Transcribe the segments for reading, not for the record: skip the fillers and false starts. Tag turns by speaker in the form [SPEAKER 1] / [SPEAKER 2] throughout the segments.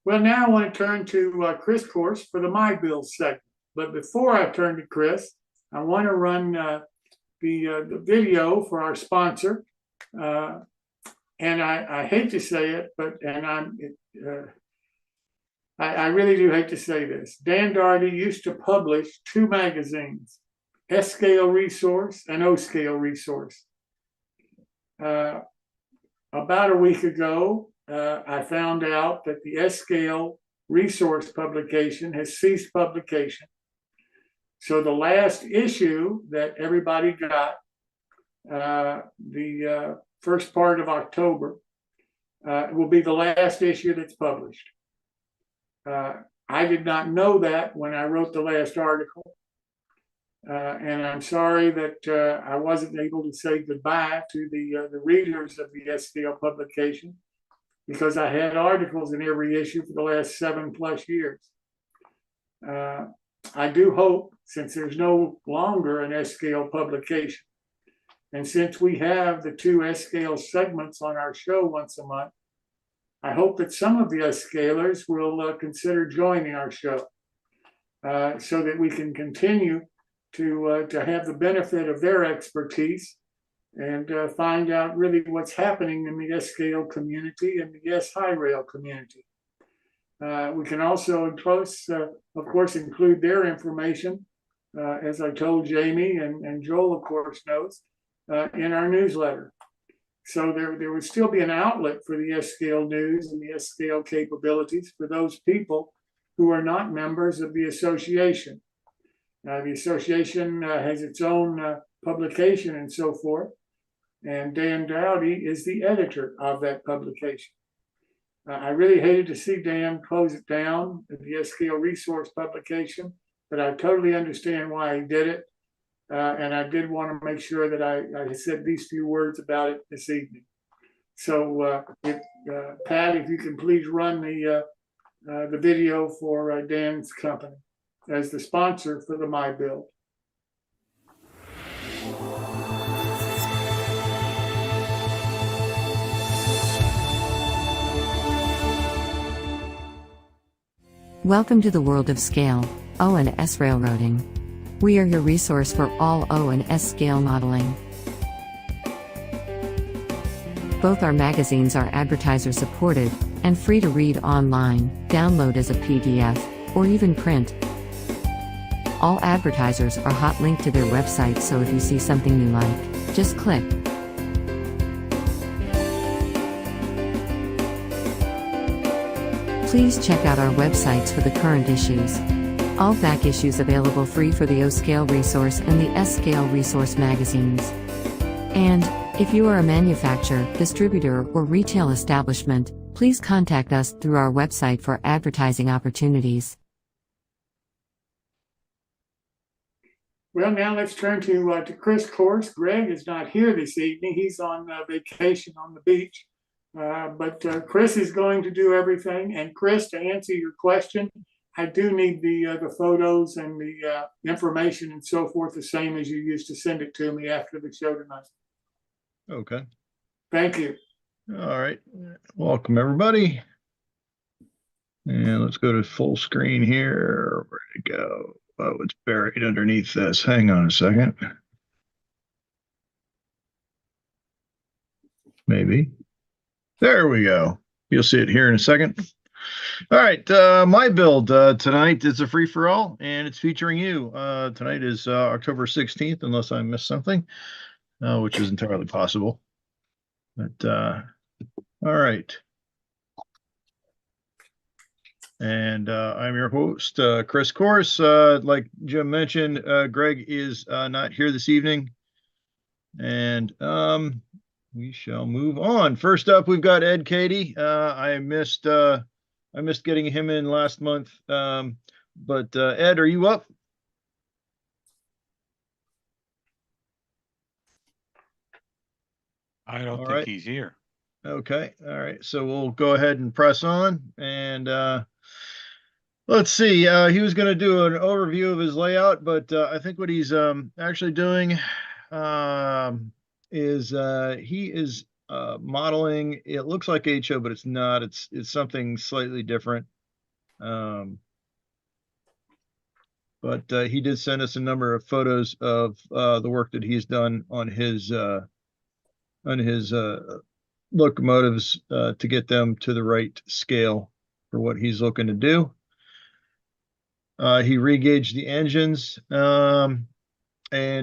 [SPEAKER 1] Well, now I want to turn to Chris Course for the My Bill segment. But before I turn to Chris, I want to run the video for our sponsor. And I hate to say it, but I really do hate to say this. Dan Daugherty used to publish two magazines, S-Scale Resource and O-Scale Resource. About a week ago, I found out that the S-Scale Resource publication has ceased publication. So the last issue that everybody got, the first part of October, will be the last issue that's published. I did not know that when I wrote the last article. And I'm sorry that I wasn't able to say goodbye to the readers of the S-Scale publication, because I had articles in every issue for the last 7+ years. I do hope, since there's no longer an S-Scale publication, and since we have the two S-Scale segments on our show once a month, I hope that some of the S-Scalers will consider joining our show so that we can continue to have the benefit of their expertise and find out really what's happening in the S-Scale community and the S-High-Rail community. We can also, of course, include their information, as I told Jamie and Joel, of course, knows, in our newsletter. So there would still be an outlet for the S-Scale news and the S-Scale capabilities for those people who are not members of the association. The association has its own publication and so forth, and Dan Daugherty is the editor of that publication. I really hated to see Dan close it down, the S-Scale Resource publication, but I totally understand why he did it. And I did want to make sure that I said these few words about it this evening. So Pat, if you can please run the video for Dan's company as the sponsor for the My Build.
[SPEAKER 2] Welcome to the world of scale, O and S railroading. We are your resource for all O and S scale modeling. Both our magazines are advertiser supported and free to read online, download as a PDF, or even print. All advertisers are hot linked to their website, so if you see something you like, just click. Please check out our websites for the current issues. All back issues available free for the O-Scale Resource and the S-Scale Resource magazines. And, if you are a manufacturer, distributor, or retail establishment, please contact us through our website for advertising opportunities.
[SPEAKER 1] Well, now let's turn to Chris Course. Greg is not here this evening. He's on vacation on the beach. But Chris is going to do everything. And Chris, to answer your question, I do need the photos and the information and so forth, the same as you used to send it to me after the show tonight.
[SPEAKER 3] Okay.
[SPEAKER 1] Thank you.
[SPEAKER 3] All right. Welcome, everybody. And let's go to full screen here. Where'd it go? Oh, it's buried underneath this. Hang on a second. Maybe. There we go. You'll see it here in a second. All right, my build tonight is a free-for-all, and it's featuring you. Tonight is October 16th, unless I missed something, which is entirely possible. But all right. And I'm your host, Chris Course. Like Jim mentioned, Greg is not here this evening. And we shall move on. First up, we've got Ed Cady. I missed getting him in last month. But Ed, are you up?
[SPEAKER 4] I don't think he's here.
[SPEAKER 3] Okay. All right. So we'll go ahead and press on. And let's see. He was going to do an overview of his layout, but I think what he's actually doing is he is modeling. It looks like HO, but it's not. It's something slightly different. But he did send us a number of photos of the work that he's done on his locomotives to get them to the right scale for what he's looking to do. He regauged the engines. And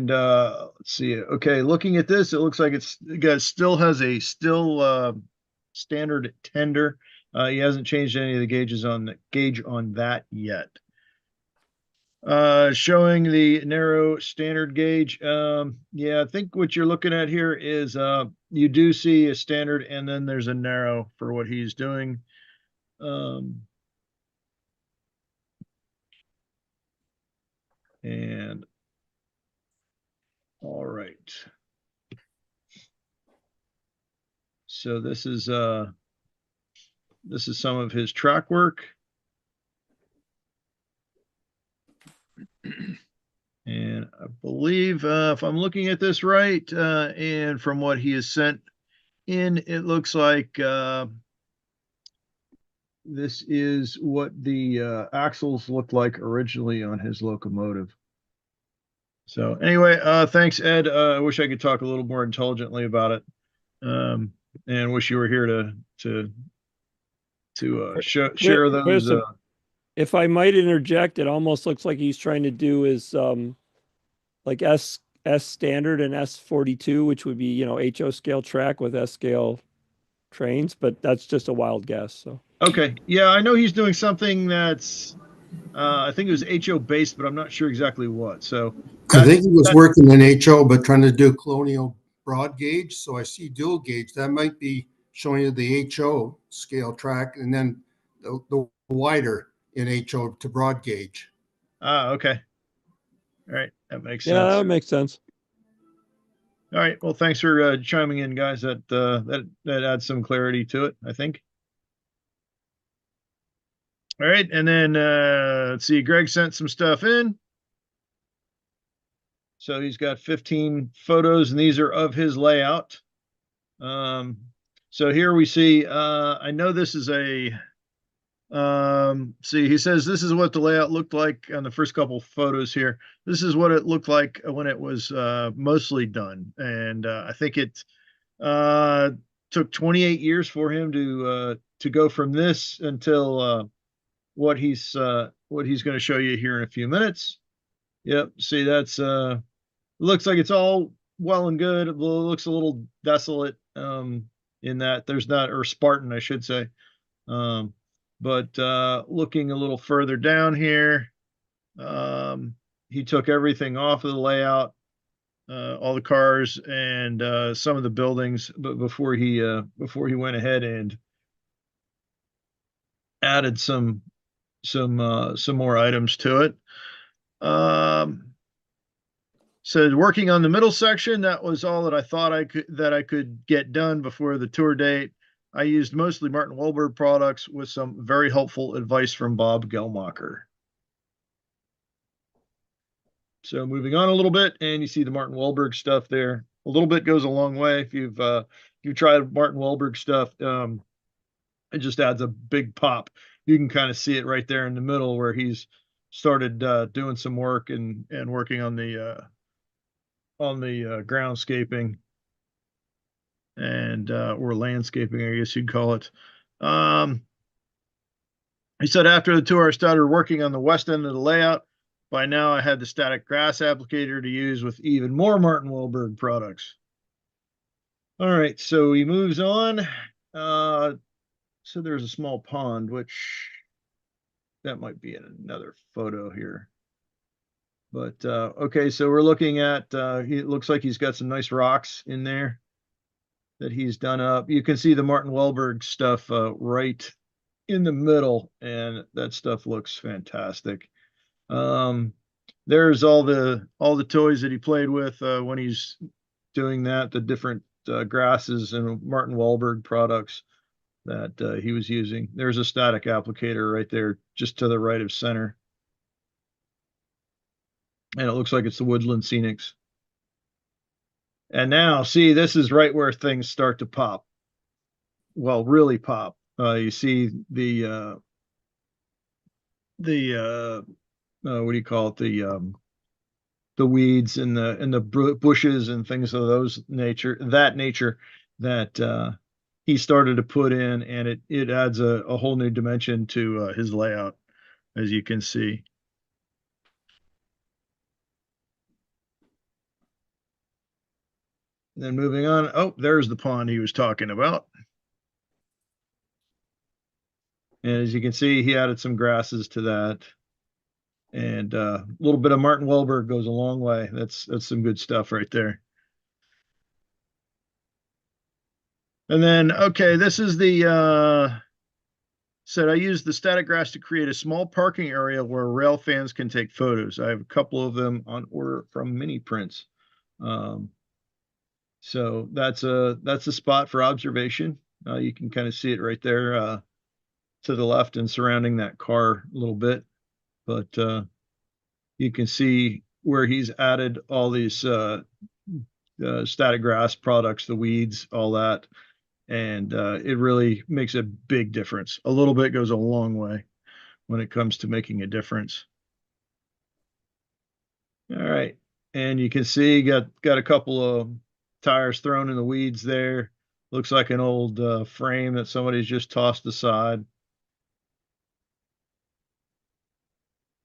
[SPEAKER 3] let's see. Okay, looking at this, it looks like it still has a standard tender. He hasn't changed any of the gauges on the gauge on that yet. Showing the narrow standard gauge. Yeah, I think what you're looking at here is you do see a standard and then there's a narrow for what he's doing. And all right. So this is some of his track work. And I believe if I'm looking at this right, and from what he has sent in, it looks like this is what the axles looked like originally on his locomotive. So anyway, thanks, Ed. I wish I could talk a little more intelligently about it, and wish you were here to share those.
[SPEAKER 4] If I might interject, it almost looks like he's trying to do is like S standard and S42, which would be, HO scale track with S scale trains, but that's just a wild guess. So
[SPEAKER 3] okay, yeah, I know he's doing something that's I think it was HO based, but I'm not sure exactly what. So
[SPEAKER 5] I think he was working in HO, but trying to do colonial broad gauge. So I see dual gauge. That might be showing you the HO scale track, and then the wider in HO to broad gauge.
[SPEAKER 3] Okay. All right, that makes sense.
[SPEAKER 4] Yeah, that would make sense.
[SPEAKER 3] All right, well, thanks for chiming in, guys. That adds some clarity to it, I think. All right, and then let's see, Greg sent some stuff in. So he's got 15 photos, and these are of his layout. So here we see, I know this is a, see, he says this is what the layout looked like on the first couple photos here. This is what it looked like when it was mostly done. And I think it took 28 years for him to go from this until what he's going to show you here in a few minutes. Yep, see, that's looks like it's all well and good. It looks a little desolate in that there's not, or Spartan, I should say. But looking a little further down here, he took everything off of the layout, all the cars and some of the buildings, but before he went ahead and added some more items to it. So working on the middle section, that was all that I thought I could get done before the tour date. I used mostly Martin Wahlberg products with some very helpful advice from Bob Gelmacher. So moving on a little bit, and you see the Martin Wahlberg stuff there. A little bit goes a long way. If you've tried Martin Wahlberg stuff, it just adds a big pop. You can kind of see it right there in the middle where he's started doing some work and working on the groundscaping and or landscaping, I guess you'd call it. He said after the tour, I started working on the west end of the layout. By now, I had the static grass applicator to use with even more Martin Wahlberg products. All right, so he moves on. So there's a small pond, which that might be in another photo here. But okay, so we're looking at, it looks like he's got some nice rocks in there that he's done up. You can see the Martin Wahlberg stuff right in the middle, and that stuff looks fantastic. There's all the toys that he played with when he's doing that, the different grasses and Martin Wahlberg products that he was using. There's a static applicator right there, just to the right of center. And it looks like it's the Woodland Scenics. And now, see, this is right where things start to pop. Well, really pop. You see what do you call it? The weeds and the bushes and things of that nature that he started to put in, and it adds a whole new dimension to his layout, as you can see. And then moving on, oh, there's the pond he was talking about. And as you can see, he added some grasses to that. And a little bit of Martin Welberg goes a long way. That's some good stuff right there. And then, okay, this is the said I used the static grass to create a small parking area where rail fans can take photos. I have a couple of them on order from Mini Prints. So that's a spot for observation. You can kind of see it right there to the left and surrounding that car a little bit. But you can see where he's added all these static grass products, the weeds, all that. And it really makes a big difference. A little bit goes a long way when it comes to making a difference. All right. And you can see got a couple of tires thrown in the weeds there. Looks like an old frame that somebody's just tossed aside.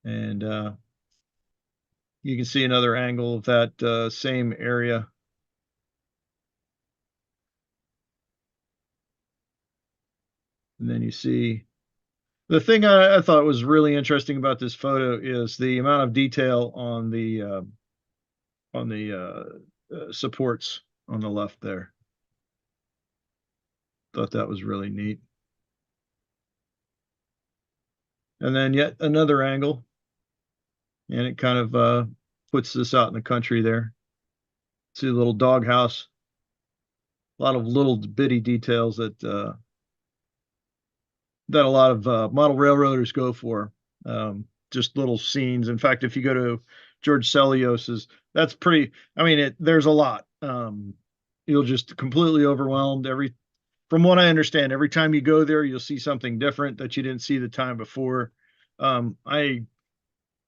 [SPEAKER 3] And you can see another angle of that same area. And then you see the thing I thought was really interesting about this photo is the amount of detail on the supports on the left there. Thought that was really neat. And then yet another angle, and it kind of puts this out in the country there. See a little doghouse, a lot of little bitty details that that a lot of model railroaders go for. Just little scenes. In fact, if you go to George Celios's, that's pretty. I mean, there's a lot. You'll just completely overwhelmed. From what I understand, every time you go there, you'll see something different that you didn't see the time before. I've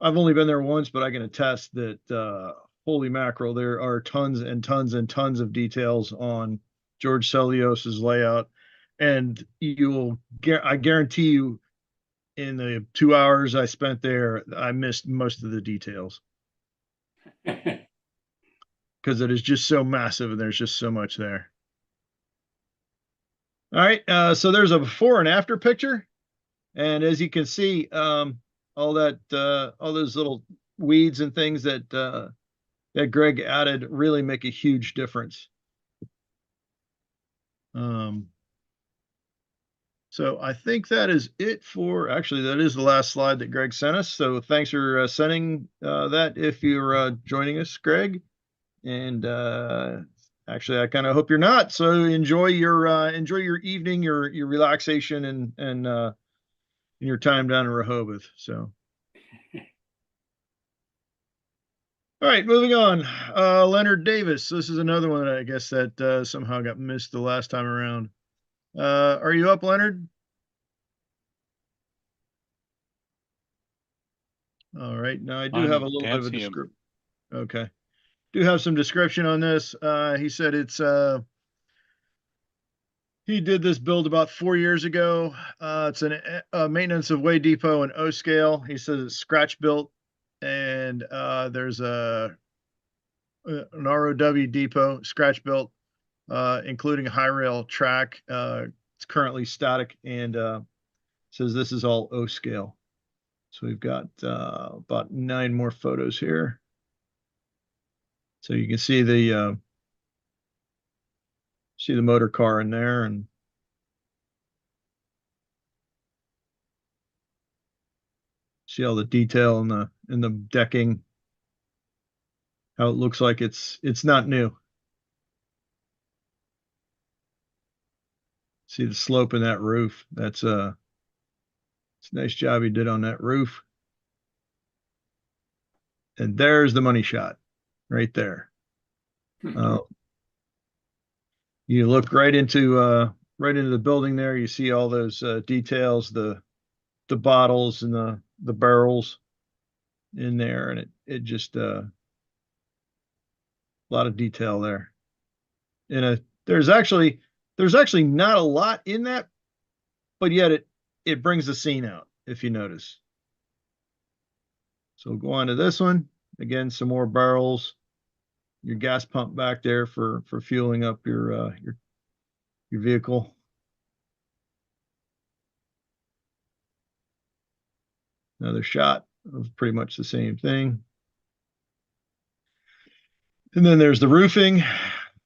[SPEAKER 3] only been there once, but I can attest that holy mackerel, there are tons and tons and tons of details on George Celios's layout, and I guarantee you, in the 2 hours I spent there, I missed most of the details because it is just so massive and there's just so much there. All right, so there's a before and after picture, and as you can see, all those little weeds and things that Greg added really make a huge difference. So I think that is it for, actually, that is the last slide that Greg sent us. So thanks for sending that if you're joining us, Greg. And actually, I kind of hope you're not. So enjoy your evening, your relaxation, and your time down in Rehoboth. So. All right, moving on. Leonard Davis. This is another one I guess that somehow got missed the last time around. Are you up, Leonard? All right. Now I do have a little bit of a description. Okay. Do have some description on this. He said he did this build about 4 years ago. It's a maintenance of way depot in O scale. He says it's scratch built, and there's an ROW depot scratch built, including a high rail track. It's currently static, and says this is all O scale. So we've got about 9 more photos here. So you can see the motor car in there, and see all the detail in the decking. How it looks like it's not new. See the slope in that roof. It's a nice job he did on that roof. And there's the money shot right there. You look right into the building there. You see all those details, the bottles and the barrels in there, and it just a lot of detail there. There's actually not a lot in that, but yet it brings the scene out, if you notice. So we'll go on to this one. Again, some more barrels. Your gas pump back there for fueling up your vehicle. Another shot of pretty much the same thing. And then there's the roofing.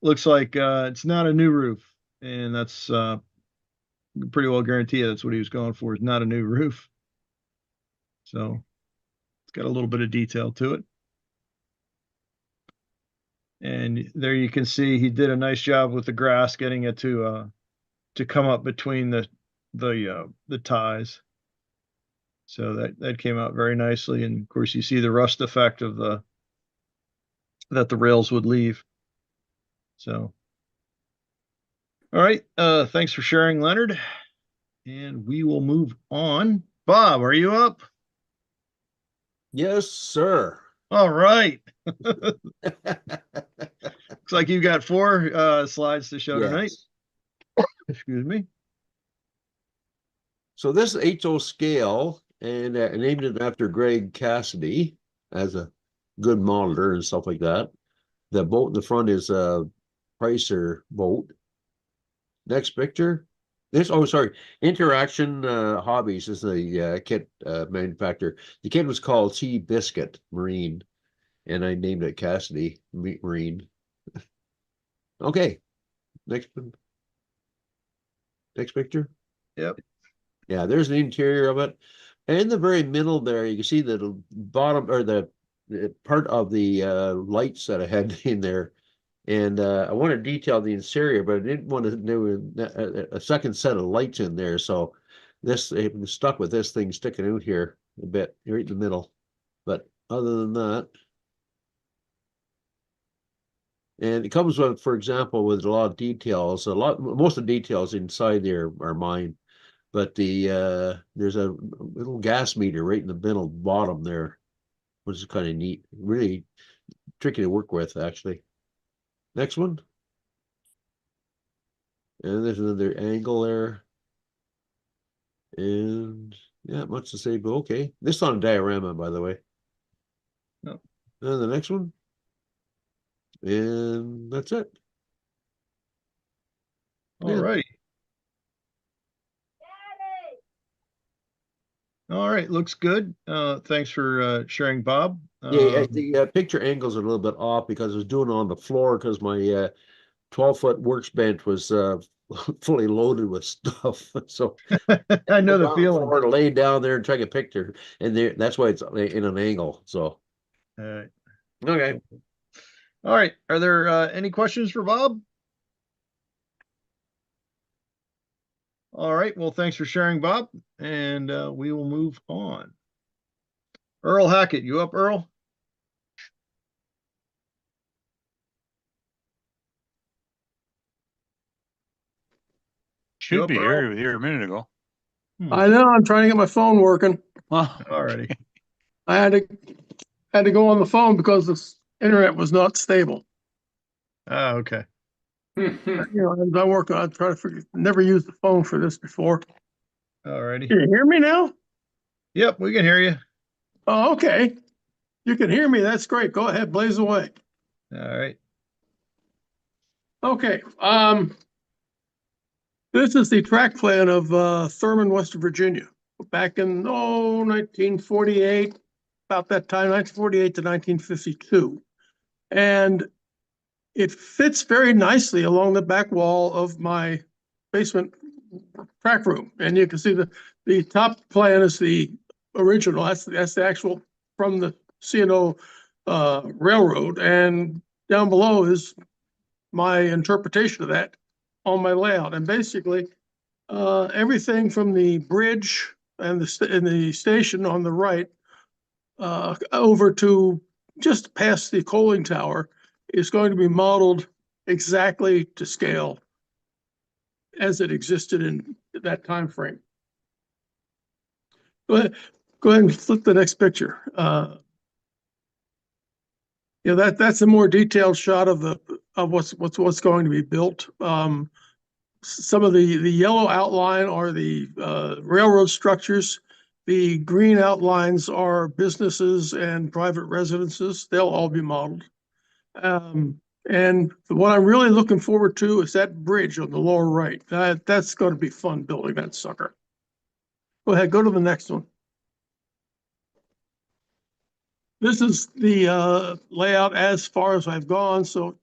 [SPEAKER 3] Looks like it's not a new roof, and that's pretty well guarantee that's what he was going for, is not a new roof. So it's got a little bit of detail to it. And there you can see he did a nice job with the grass, getting it to come up between the ties. So that came out very nicely. And of course you see the rust effect of that the rails would leave. So, all right. Thanks for sharing, Leonard. And we will move on. Bob, are you up?
[SPEAKER 6] Yes, sir.
[SPEAKER 3] All right. Looks like you've got 4 slides to show tonight. Excuse me.
[SPEAKER 6] So this HO scale, and I named it after Greg Cassidy as a good monitor and stuff like that. The boat in the front is a Pricer boat. Next picture. Interaction Hobbies is the kit manufacturer. The kit was called Sea Biscuit Marine, and I named it Cassidy Marine. Okay, next picture.
[SPEAKER 3] Yep.
[SPEAKER 6] Yeah, there's the interior of it. And in the very middle there, you can see the bottom, or the part of the lights that I had in there. And I want to detail the interior, but I didn't want to do a second set of lights in there. So I'm stuck with this thing sticking out here a bit, right in the middle. But other than that, and it comes with, for example, with a lot of details. Most of the details inside there are mine. But there's a little gas meter right in the middle bottom there, which is kind of neat. Really tricky to work with, actually. Next one. And there's another angle there. And yeah, much to say, but okay. This is on a diorama, by the way.
[SPEAKER 3] Oh.
[SPEAKER 6] And the next one. And that's it.
[SPEAKER 3] All righty. All right, looks good. Thanks for sharing, Bob.
[SPEAKER 6] Yeah, the picture angles are a little bit off because I was doing it on the floor because my 12-foot workbench was fully loaded with stuff. So
[SPEAKER 3] I know the feeling.
[SPEAKER 6] Or to lay down there and take a picture, and that's why it's in an angle. So,
[SPEAKER 3] All right.
[SPEAKER 6] Okay.
[SPEAKER 3] All right. Are there any questions for Bob? All right. Well, thanks for sharing, Bob. And we will move on. Earl Hackett, you up, Earl?
[SPEAKER 7] Should be here a minute ago.
[SPEAKER 8] I know, I'm trying to get my phone working.
[SPEAKER 7] Well,
[SPEAKER 3] All righty.
[SPEAKER 8] I had to go on the phone because the internet was not stable.
[SPEAKER 3] Oh, okay.
[SPEAKER 8] You know, as I work on, I try to figure, never used the phone for this before.
[SPEAKER 3] All righty.
[SPEAKER 8] Can you hear me now?
[SPEAKER 3] Yep, we can hear you.
[SPEAKER 8] Oh, okay. You can hear me. That's great. Go ahead, blaze away.
[SPEAKER 3] All right.
[SPEAKER 8] Okay. This is the track plan of Thurman, West Virginia, back in 1948, about that time, 1948 to 1952. And it fits very nicely along the back wall of my basement track room. And you can see the top plan is the original. That's the actual from the C&O railroad. And down below is my interpretation of that on my layout. And basically everything from the bridge and the station on the right over to just past the coaling tower is going to be modeled exactly to scale as it existed in that time frame. Go ahead and flip the next picture. Yeah, that's a more detailed shot of what's going to be built. Some of the yellow outline are the railroad structures. The green outlines are businesses and private residences. They'll all be modeled. And what I'm really looking forward to is that bridge on the lower right. That's going to be fun building that sucker. Go ahead, go to the next one. This is the layout as far as I've gone. So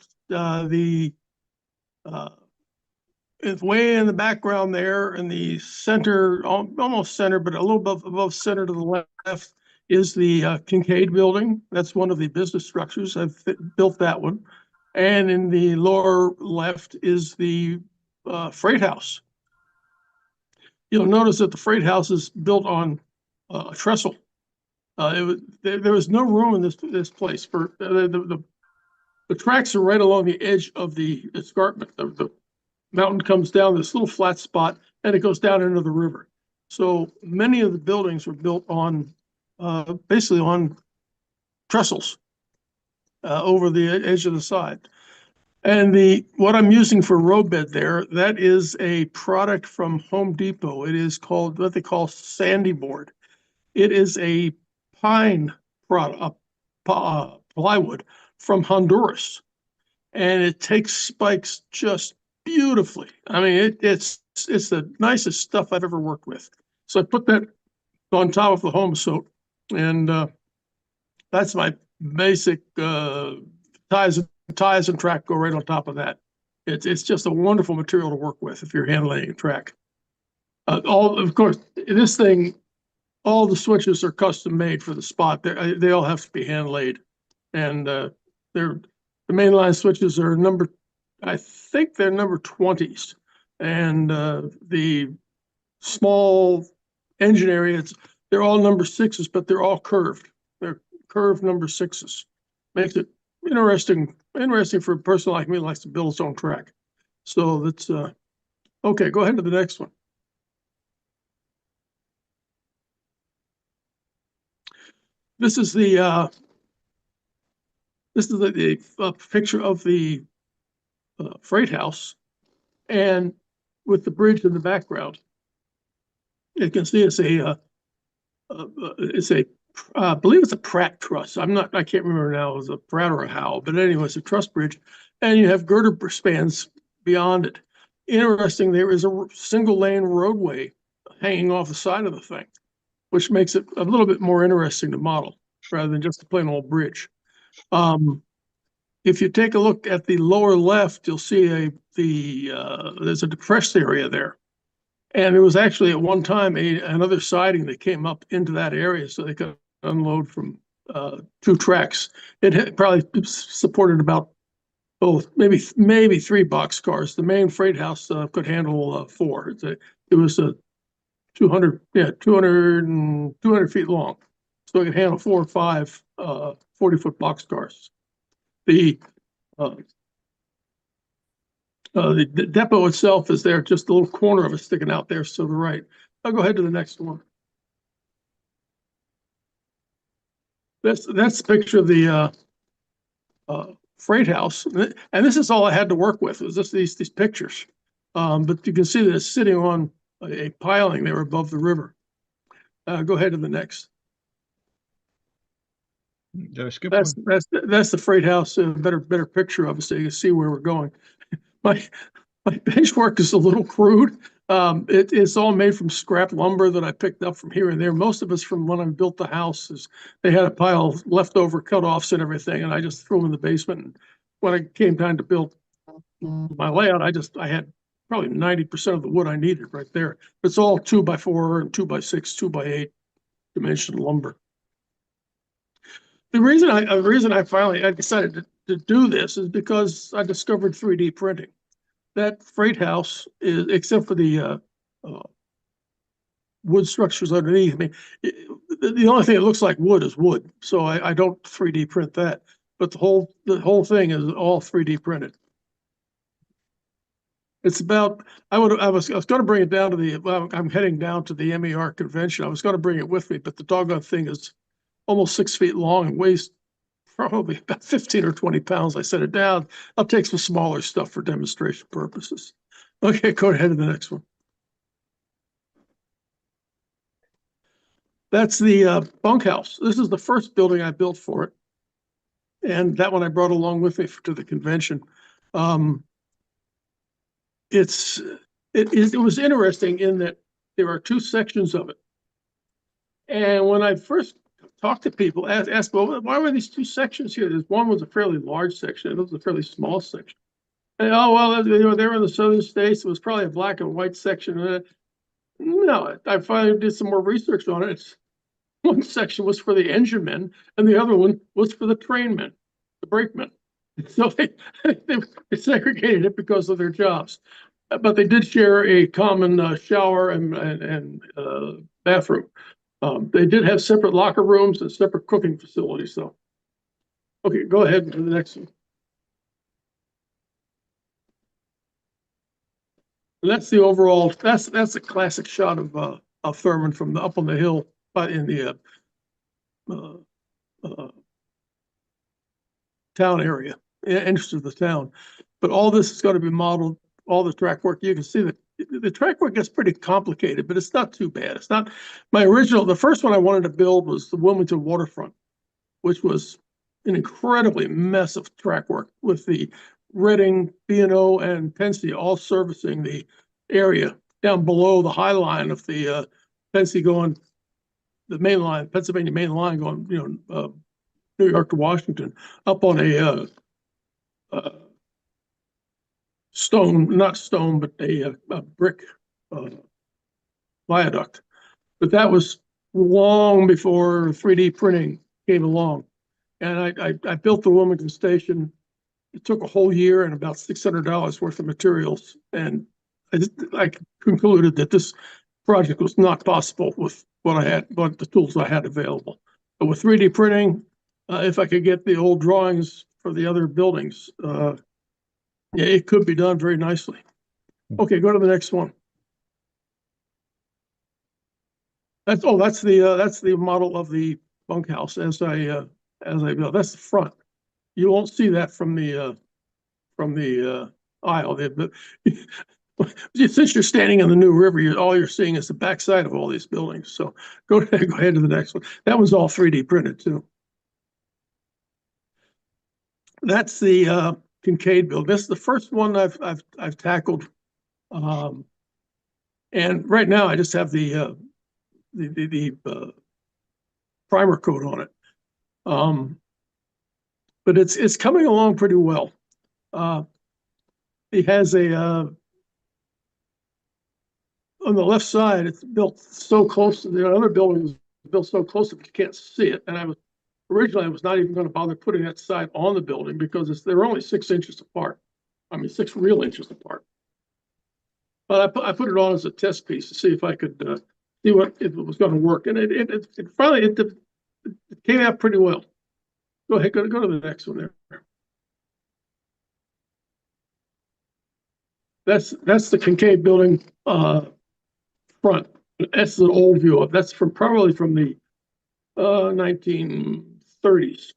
[SPEAKER 8] it's way in the background there in the center, almost center, but a little above center to the left is the Kincaid building. That's one of the business structures. I've built that one. And in the lower left is the freight house. You'll notice that the freight house is built on a trestle. There was no room in this place for the tracks are right along the edge of the escarpment. The mountain comes down this little flat spot and it goes down into the river. So many of the buildings were built on basically on trestles over the edge of the side. And what I'm using for roadbed there, that is a product from Home Depot. It is called what they call sandy board. It is a pine product, plywood from Honduras, and it takes spikes just beautifully. I mean, it's the nicest stuff I've ever worked with. So I put that on top of the home soap, and that's my basic ties and track go right on top of that. It's just a wonderful material to work with if you're hand laying a track. Of course, this thing, all the switches are custom made for the spot. They all have to be hand laid, and the mainline switches are I think they're number 20s, and the small engine areas, they're all number 6s, but they're all curved. They're curved number 6s. Makes it interesting for a person like me who likes to build his own track. So that's okay. Go ahead to the next one. This is the picture of the freight house, and with the bridge in the background, you can see I believe it's a Pratt truss. I can't remember now. It was a Pratt or a Howe, but anyway, it's a truss bridge, and you have girder spans beyond it. Interesting, there is a single lane roadway hanging off the side of the thing, which makes it a little bit more interesting to model rather than just a plain old bridge. If you take a look at the lower left, you'll see there's a depressed area there. And there was actually at one time another siding that came up into that area so they could unload from 2 tracks. It had probably supported about maybe 3 boxcars. The main freight house could handle 4. It was 200 feet long. So it could handle 4 or 5 40-foot boxcars. The depot itself is there, just a little corner of it sticking out there to the right. I'll go ahead to the next one. That's a picture of the freight house, and this is all I had to work with. It was just these pictures, but you can see that it's sitting on a piling there above the river. Go ahead to the next.
[SPEAKER 3] That's
[SPEAKER 8] the freight house. A better picture of it, so you can see where we're going. My benchwork is a little crude. It's all made from scrap lumber that I picked up from here and there. Most of it's from when I built the house. They had a pile of leftover cut-offs and everything, and I just threw them in the basement. And when it came time to build my layout, I had probably 90% of the wood I needed right there. It's all 2x4 and 2x6, 2x8 dimension lumber. The reason I finally decided to do this is because I discovered 3D printing. That freight house is, except for the wood structures underneath. I mean, the only thing that looks like wood is wood, so I don't 3D print that. But the whole thing is all 3D printed. It's about, I was going to bring it down to the, well, I'm heading down to the MER convention. I was going to bring it with me, but the doggone thing is almost 6 feet long and weighs probably about 15 or 20 pounds. I set it down. I'll take some smaller stuff for demonstration purposes. Okay, go ahead to the next one. That's the bunkhouse. This is the first building I built for it. And that one I brought along with me to the convention. It was interesting in that there are two sections of it. And when I first talked to people, asked, well, why were these two sections here? One was a fairly large section, and it was a fairly small section. And, oh, well, they were in the southern states. It was probably a black and white section. No, I finally did some more research on it. One section was for the engine men, and the other one was for the train men, the brakemen. So they segregated it because of their jobs. But they did share a common shower and bathroom. They did have separate locker rooms and separate cooking facilities. So, okay, go ahead to the next one. And that's the overall. That's a classic shot of Thurman from up on the hill, but in the town area, entrance of the town. But all this is going to be modeled. All the track work, you can see that the track work gets pretty complicated, but it's not too bad. It's not my original. The first one I wanted to build was the Wilmington waterfront, which was an incredibly mess of track work with the Reading, B&O, and Pensy all servicing the area down below the high line of the Pensy going, the main line, Pennsylvania main line going, New York to Washington, up on a not stone, but a brick viaduct. But that was long before 3D printing came along. And I built the Wilmington station. It took a whole year and about $600 worth of materials. And I concluded that this project was not possible with what the tools I had available. But with 3D printing, if I could get the old drawings for the other buildings, yeah, it could be done very nicely. Okay, go to the next one. That's the model of the bunkhouse as I built. That's the front. You won't see that from the aisle. But since you're standing in the New River, all you're seeing is the backside of all these buildings. So go ahead to the next one. That was all 3D printed too. That's the Kincaid building. This is the first one I've tackled, and right now I just have the primer coat on it. But it's coming along pretty well. It has on the left side. It's built so close to the other building was built so close that you can't see it. And originally I was not even going to bother putting that side on the building because they're only 6 inches apart. I mean, 6 real inches apart. But I put it on as a test piece to see if I could see if it was going to work, and it finally came out pretty well. Go ahead, go to the next one there. That's the Kincaid building front. That's an old view of. That's probably from the 1930s.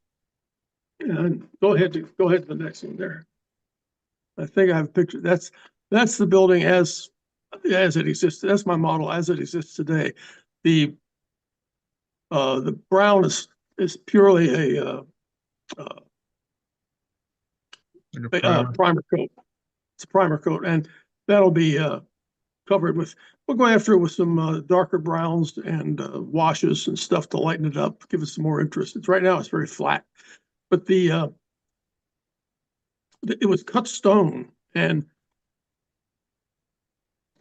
[SPEAKER 8] And go ahead to the next one there. I think I have a picture. That's the building as it exists. That's my model as it exists today. The brown is purely a primer coat. It's a primer coat, and that'll be covered with. We'll go after it with some darker browns and washes and stuff to lighten it up, give it some more interest. Right now it's very flat, but it was cut stone. And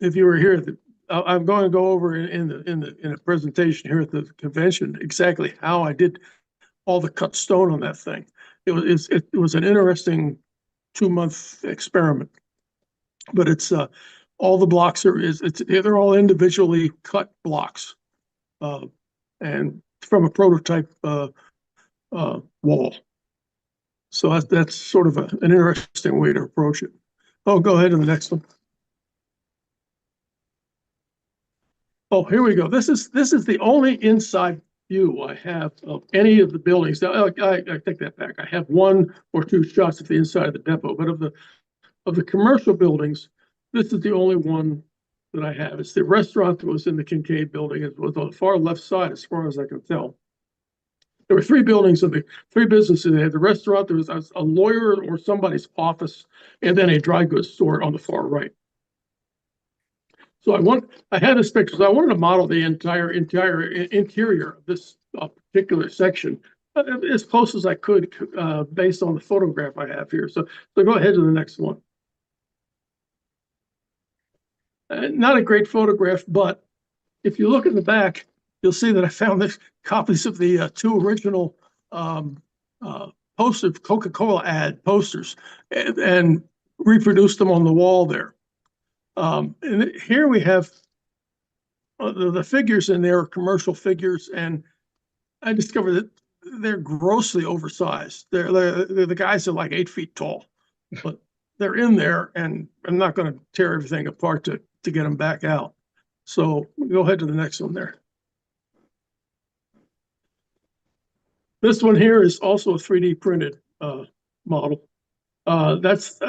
[SPEAKER 8] if you were here, I'm going to go over in a presentation here at the convention exactly how I did all the cut stone on that thing. It was an interesting 2-month experiment, but it's all the blocks they're all individually cut blocks, and from a prototype wall. So that's sort of an interesting way to approach it. Oh, go ahead to the next one. Oh, here we go. This is the only inside view I have of any of the buildings. Now, I take that back. I have one or two shots of the inside of the depot, but of the commercial buildings, this is the only one that I have. It's the restaurant that was in the Kincaid building. It was on the far left side, as far as I can tell. There were three buildings in the three businesses. They had the restaurant, there was a lawyer or somebody's office, and then a dry goods store on the far right. So I had this picture, so I wanted to model the entire interior of this particular section as close as I could, based on the photograph I have here. So go ahead to the next one. Not a great photograph, but if you look at the back, you'll see that I found the copies of the two original poster Coca-Cola ad posters and reproduced them on the wall there. And here we have the figures in there are commercial figures, and I discovered that they're grossly oversized. The guys are like 8 feet tall, but they're in there, and I'm not going to tear everything apart to get them back out. So go ahead to the next one there. This one here is also a 3D printed model. That's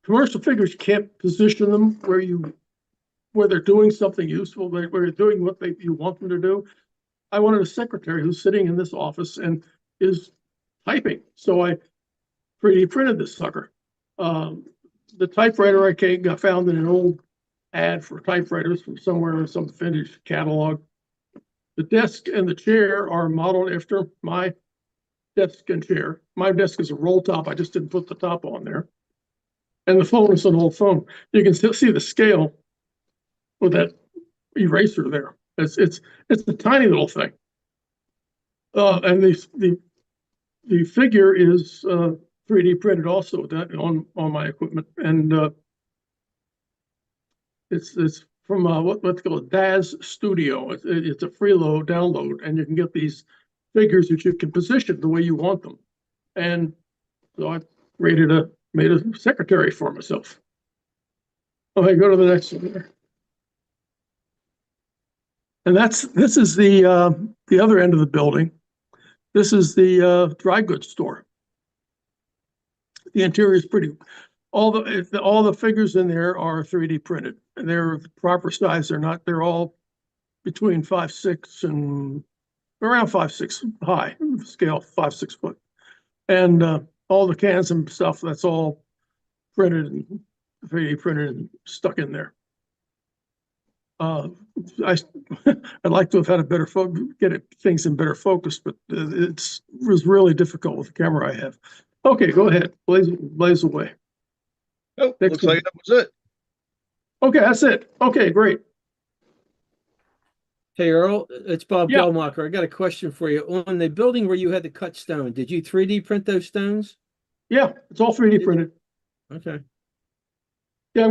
[SPEAKER 8] commercial figures, can't position them where they're doing something useful, where they're doing what you want them to do. I wanted a secretary who's sitting in this office and is typing. So I 3D printed this sucker. The typewriter I found in an old ad for typewriters from somewhere in some vintage catalog. The desk and the chair are modeled after my desk and chair. My desk is a roll top. I just didn't put the top on there. And the phone is an old phone. You can still see the scale with that eraser there. It's a tiny little thing. And the figure is 3D printed also on my equipment, and it's from what's called DAZ Studio. It's a freeload download, and you can get these figures that you can position the way you want them. And so I made a secretary for myself. Okay, go to the next one there. And this is the other end of the building. This is the dry goods store. The interior is pretty. All the figures in there are 3D printed, and they're the proper size. They're all between 5'6" and around 5'6" high scale, 5'6" foot, and all the cans and stuff, that's all printed and 3D printed and stuck in there. I'd like to have had a better things in better focus, but it was really difficult with the camera I have. Okay, go ahead, blaze away.
[SPEAKER 3] Oh, looks like that was it.
[SPEAKER 8] Okay, that's it. Okay, great.
[SPEAKER 9] Hey, Earl, it's Bob
[SPEAKER 8] Yeah.
[SPEAKER 9] Gelmacher. I got a question for you. On the building where you had to cut stone, did you 3D print those stones?
[SPEAKER 8] Yeah, it's all 3D printed.
[SPEAKER 9] Okay.
[SPEAKER 8] Yeah,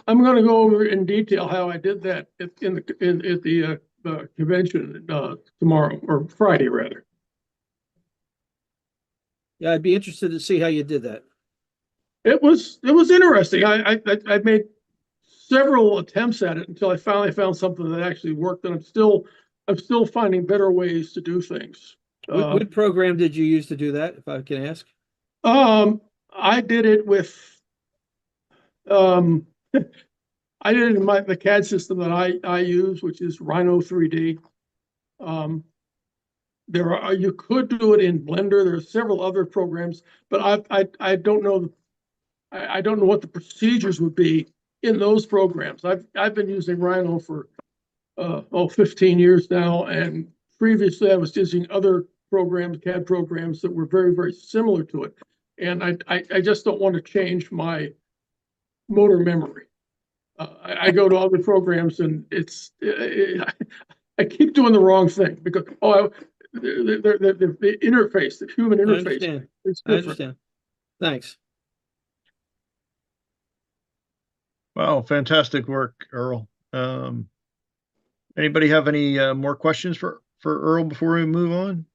[SPEAKER 8] I'm gonna go over in detail how I did that at the convention tomorrow, or Friday rather.
[SPEAKER 9] Yeah, I'd be interested to see how you did that.
[SPEAKER 8] It was interesting. I made several attempts at it until I finally found something that actually worked, and I'm still finding better ways to do things.
[SPEAKER 9] What program did you use to do that, if I can ask?
[SPEAKER 8] I did it with I did it in the CAD system that I use, which is Rhino 3D. You could do it in Blender. There are several other programs, but I don't know. I don't know what the procedures would be in those programs. I've been using Rhino for 15 years now, and previously I was using other programs, CAD programs that were very, very similar to it. And I just don't want to change my motor memory. I go to other programs, and I keep doing the wrong thing because the interface, the human interface, is different.
[SPEAKER 9] I understand. Thanks.
[SPEAKER 3] Wow, fantastic work, Earl. Anybody have any more questions for Earl before we move on?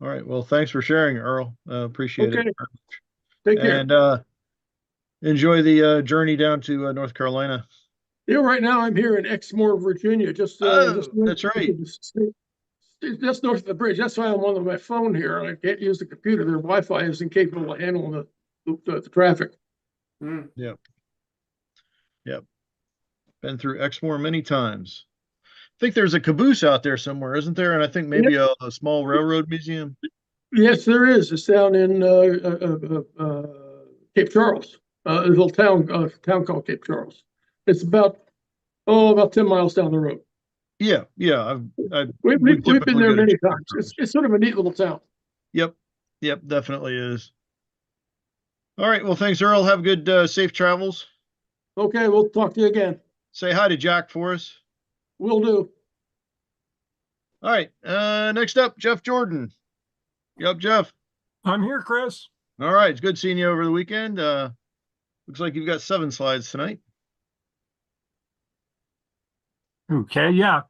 [SPEAKER 3] All right. Well, thanks for sharing, Earl. Appreciate it.
[SPEAKER 8] Take care.
[SPEAKER 3] And enjoy the journey down to North Carolina.
[SPEAKER 8] Yeah, right now I'm here in Exmoor, Virginia, just
[SPEAKER 3] That's right.
[SPEAKER 8] just north of the bridge. That's why I'm on my phone here. I can't use the computer. Their Wi-Fi isn't capable of handling the traffic.
[SPEAKER 1] Hmm.
[SPEAKER 3] Yep. Been through Exmoor many times. I think there's a caboose out there somewhere, isn't there? And I think maybe a small railroad museum.
[SPEAKER 8] Yes, there is. It's down in Cape Charles, a little town called Cape Charles. It's about 10 miles down the road.
[SPEAKER 3] Yeah.
[SPEAKER 8] We've
[SPEAKER 3] we
[SPEAKER 8] been
[SPEAKER 3] typically
[SPEAKER 8] there
[SPEAKER 3] go to
[SPEAKER 8] many
[SPEAKER 3] Cape
[SPEAKER 8] times.
[SPEAKER 3] Charles.
[SPEAKER 8] It's sort of a neat little town.
[SPEAKER 3] Yep, definitely is. All right. Well, thanks, Earl. Have good, safe travels.
[SPEAKER 8] Okay, we'll talk to you again.
[SPEAKER 3] Say hi to Jack for us.
[SPEAKER 8] Will do.
[SPEAKER 3] All right. Next up, Jeff Jordan. You up, Jeff?
[SPEAKER 10] I'm here, Chris.
[SPEAKER 3] All right. It's good seeing you over the weekend. Looks like you've got 7 slides tonight.
[SPEAKER 10] Okay, yeah.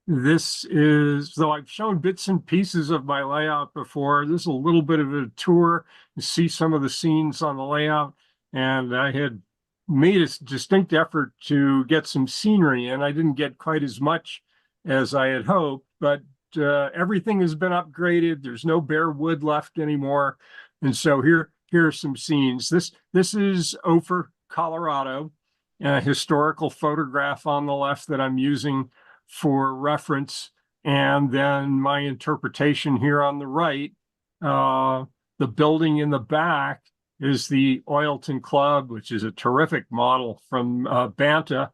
[SPEAKER 10] This is, though I've shown bits and pieces of my layout before, this is a little bit of a tour. You see some of the scenes on the layout, and I had made a distinct effort to get some scenery, and I didn't get quite as much as I had hoped, but everything has been upgraded. There's no bare wood left anymore. And so here are some scenes. This is Ophir, Colorado, a historical photograph on the left that I'm using for reference. And then my interpretation here on the right. The building in the back is the Oilton Club, which is a terrific model from Banta.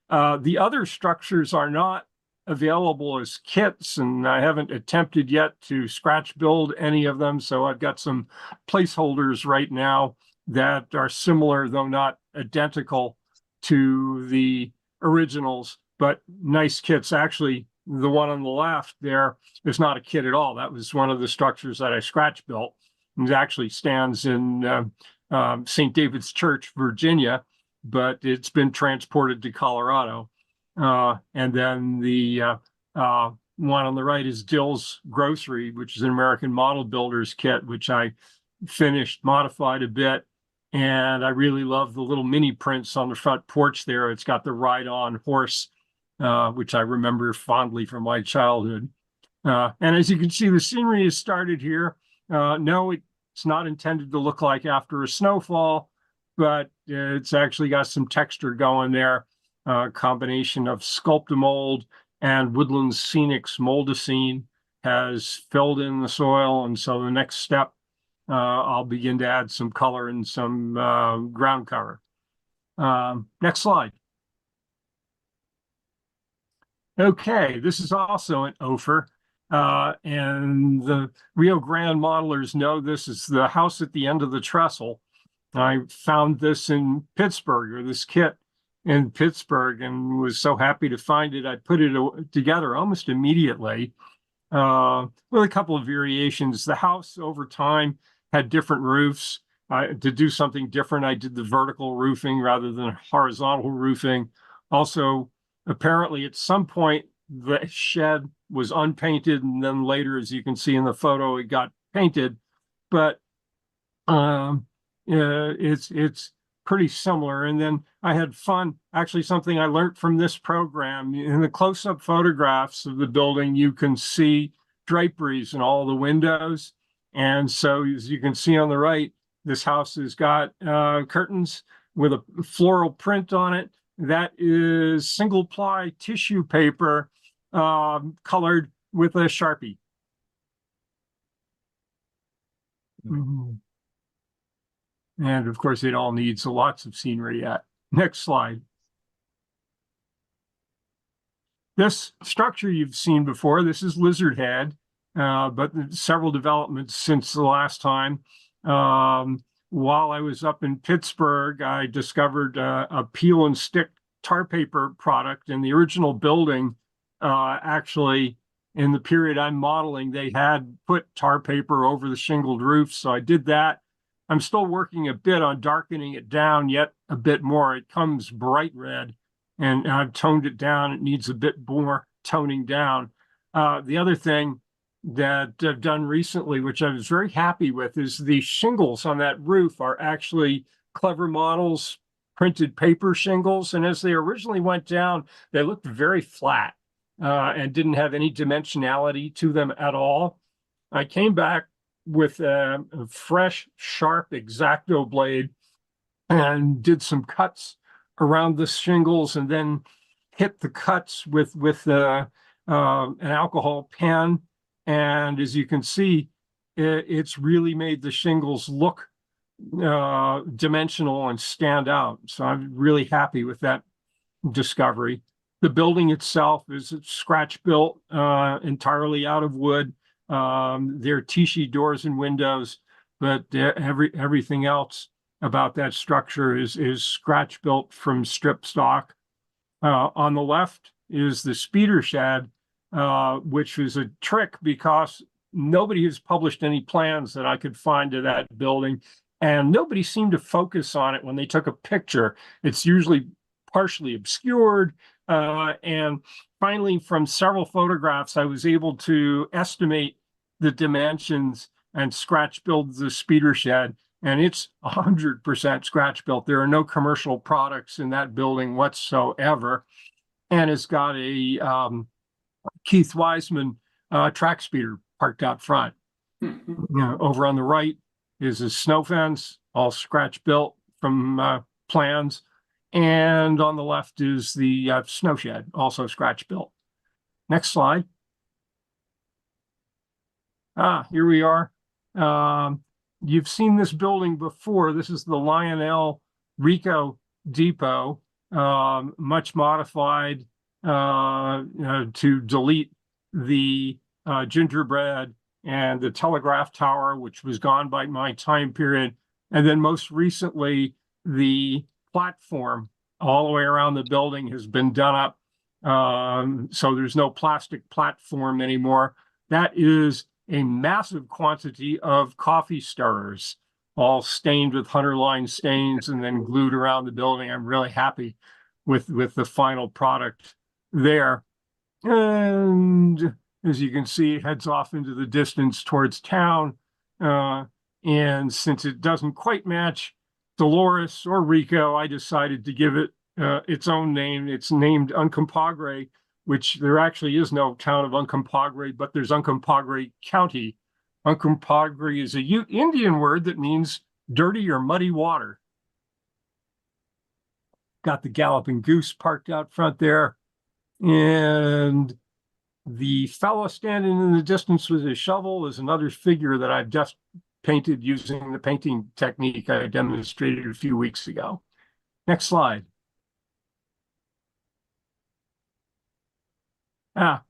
[SPEAKER 10] The other structures are not available as kits, and I haven't attempted yet to scratch build any of them. So I've got some placeholders right now that are similar, though not identical, to the originals, but nice kits. Actually, the one on the left there is not a kit at all. That was one of the structures that I scratch built. It actually stands in St. David's Church, Virginia, but it's been transported to Colorado. And then the one on the right is Dill's Grocery, which is an American Model Builders kit, which I finished, modified a bit. And I really love the little mini prints on the front porch there. It's got the ride-on horse, which I remember fondly from my childhood. And as you can see, the scenery is started here. No, it's not intended to look like after a snowfall, but it's actually got some texture going there. Combination of Sculptamold and Woodland Scenics Moldacine has filled in the soil. And so the next step, I'll begin to add some color and some ground cover. Next slide. Okay, this is also an Ophir. And the Rio Grande modelers know this is the house at the end of the trestle. I found this in Pittsburgh, or this kit in Pittsburgh, and was so happy to find it. I put it together almost immediately with a couple of variations. The house over time had different roofs. To do something different, I did the vertical roofing rather than horizontal roofing. Also, apparently at some point, the shed was unpainted, and then later, as you can see in the photo, it got painted. But it's pretty similar. And then I had fun. Actually, something I learned from this program, in the close-up photographs of the building, you can see draperies in all the windows. And so, as you can see on the right, this house has got curtains with a floral print on it. That is single ply tissue paper colored with a Sharpie. Mm-hmm. And of course, it all needs lots of scenery yet. Next slide. This structure you've seen before, this is Lizard Head, but several developments since the last time. While I was up in Pittsburgh, I discovered a peel and stick tar paper product in the original building. Actually, in the period I'm modeling, they had put tar paper over the shingled roof. So I did that. I'm still working a bit on darkening it down yet a bit more. It comes bright red, and I've toned it down. It needs a bit more toning down. The other thing that I've done recently, which I was very happy with, is the shingles on that roof are actually Clever Models printed paper shingles. And as they originally went down, they looked very flat and didn't have any dimensionality to them at all. I came back with a fresh, sharp X-Acto blade and did some cuts around the shingles, and then hit the cuts with an alcohol pen. And as you can see, it's really made the shingles look dimensional and stand out. So I'm really happy with that discovery. The building itself is scratch built, entirely out of wood. There are Tichy doors and windows, but everything else about that structure is scratch built from strip stock. On the left is the speeder shed, which is a trick because nobody has published any plans that I could find to that building, and nobody seemed to focus on it when they took a picture. It's usually partially obscured. And finally, from several photographs, I was able to estimate the dimensions and scratch build the speeder shed. And it's 100% scratch built. There are no commercial products in that building whatsoever. And it's got a Keith Wiseman track speeder parked out front. Over on the right is a snow fence, all scratch built from plans. And on the left is the snow shed, also scratch built. Next slide. Here we are. You've seen this building before. This is the Lionel Rico Depot, much modified to delete the gingerbread and the telegraph tower, which was gone by my time period. And then most recently, the platform all the way around the building has been done up. So there's no plastic platform anymore. That is a massive quantity of coffee stirrers, all stained with hunter line stains and then glued around the building. I'm really happy with the final product there. And as you can see, it heads off into the distance towards town. And since it doesn't quite match Dolores or Rico, I decided to give it its own name. It's named Uncompahgre, which there actually is no town of Uncompahgre, but there's Uncompahgre County. Uncompahgre is a Ute Indian word that means dirty or muddy water. Got the Galloping Goose parked out front there. And the fellow standing in the distance with his shovel is another figure that I've just painted using the painting technique I demonstrated a few weeks ago. Next slide.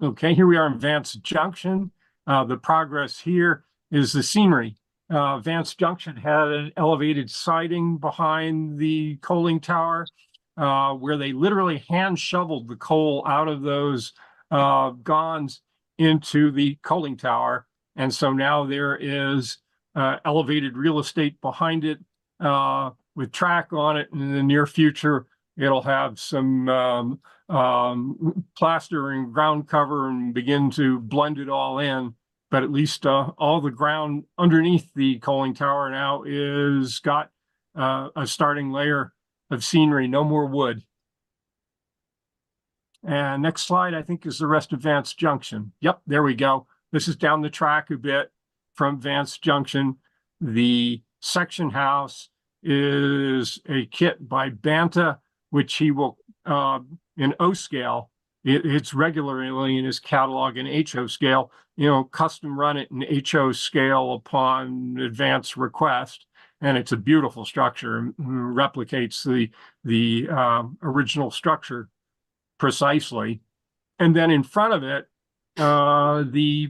[SPEAKER 10] Okay, here we are in Vance Junction. The progress here is the scenery. Vance Junction had an elevated siding behind the coaling tower where they literally hand shoveled the coal out of those gonds into the coaling tower. And so now there is elevated real estate behind it with track on it. And in the near future, it'll have some plaster and ground cover and begin to blend it all in. But at least all the ground underneath the coaling tower now is got a starting layer of scenery, no more wood. And next slide, I think, is the rest of Vance Junction. Yep, there we go. This is down the track a bit from Vance Junction. The section house is a kit by Banta, which he will, in O scale, it's regularly in his catalog in HO scale, custom run it in HO scale upon advance request. And it's a beautiful structure, replicates the original structure precisely. And then in front of it, the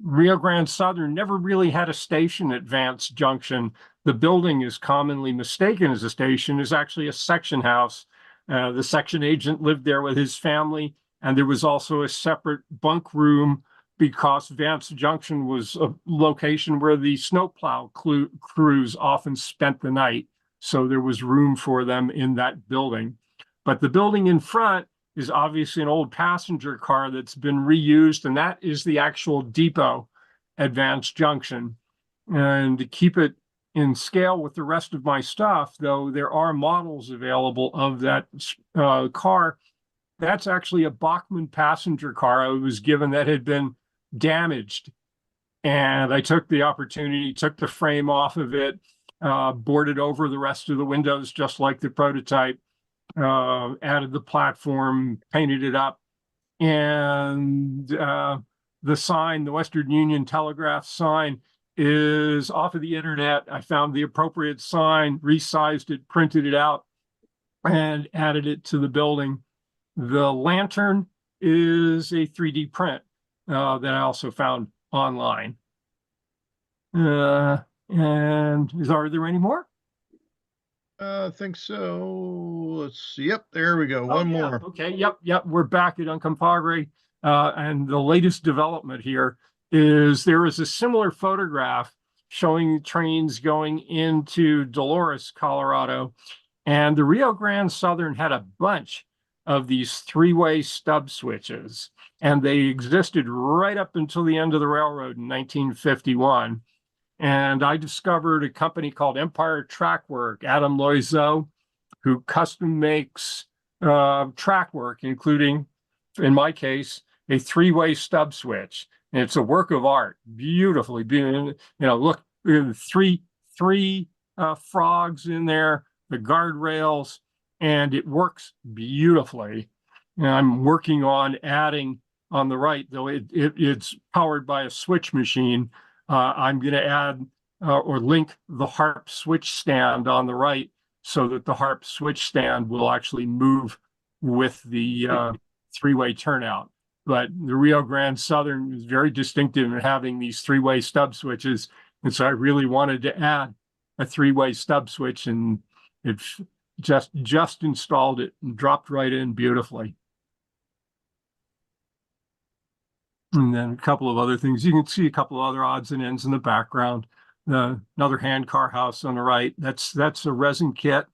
[SPEAKER 10] Rio Grande Southern never really had a station at Vance Junction. The building is commonly mistaken as a station, is actually a section house. The section agent lived there with his family, and there was also a separate bunk room because Vance Junction was a location where the snowplow crews often spent the night. So there was room for them in that building. But the building in front is obviously an old passenger car that's been reused, and that is the actual depot at Vance Junction. And to keep it in scale with the rest of my stuff, though there are models available of that car. That's actually a Bachmann passenger car I was given that had been damaged. And I took the opportunity, took the frame off of it, boarded over the rest of the windows just like the prototype, added the platform, painted it up. And the sign, the Western Union Telegraph sign, is off of the internet. I found the appropriate sign, resized it, printed it out, and added it to the building. The lantern is a 3D print that I also found online. And are there any more?
[SPEAKER 3] I think so. Let's see. Yep, there we go. One more.
[SPEAKER 10] Okay, yep. We're back at Uncompahgre. And the latest development here is there is a similar photograph showing trains going into Dolores, Colorado. And the Rio Grande Southern had a bunch of these three-way stub switches. And they existed right up until the end of the railroad in 1951. And I discovered a company called Empire Track Work, Adam Loiseau, who custom makes track work, including, in my case, a three-way stub switch. And it's a work of art, beautifully, look, three frogs in there, the guardrails, and it works beautifully. And I'm working on adding on the right, though it's powered by a switch machine. I'm going to add or link the harp switch stand on the right so that the harp switch stand will actually move with the three-way turnout. But the Rio Grande Southern is very distinctive in having these three-way stub switches. And so I really wanted to add a three-way stub switch, and it just installed it and dropped right in beautifully. And then a couple of other things. You can see a couple of other odds and ends in the background. Another hand car house on the right. That's a resin kit.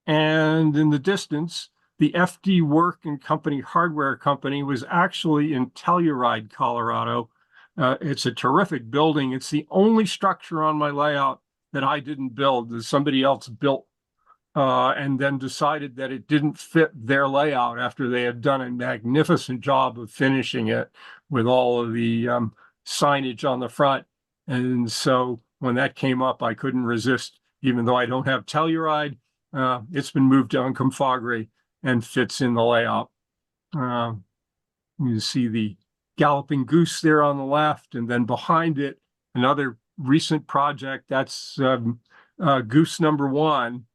[SPEAKER 10] And in the distance, the FD Work and Company hardware company was actually in Telluride, Colorado. It's a terrific building. It's the only structure on my layout that I didn't build, that somebody else built, and then decided that it didn't fit their layout after they had done a magnificent job of finishing it with all of the signage on the front. And so when that came up, I couldn't resist, even though I don't have Telluride. It's been moved to Uncompahgre and fits in the layout. You see the Galloping Goose there on the left, and then behind it, another recent project. That's Goose number 1,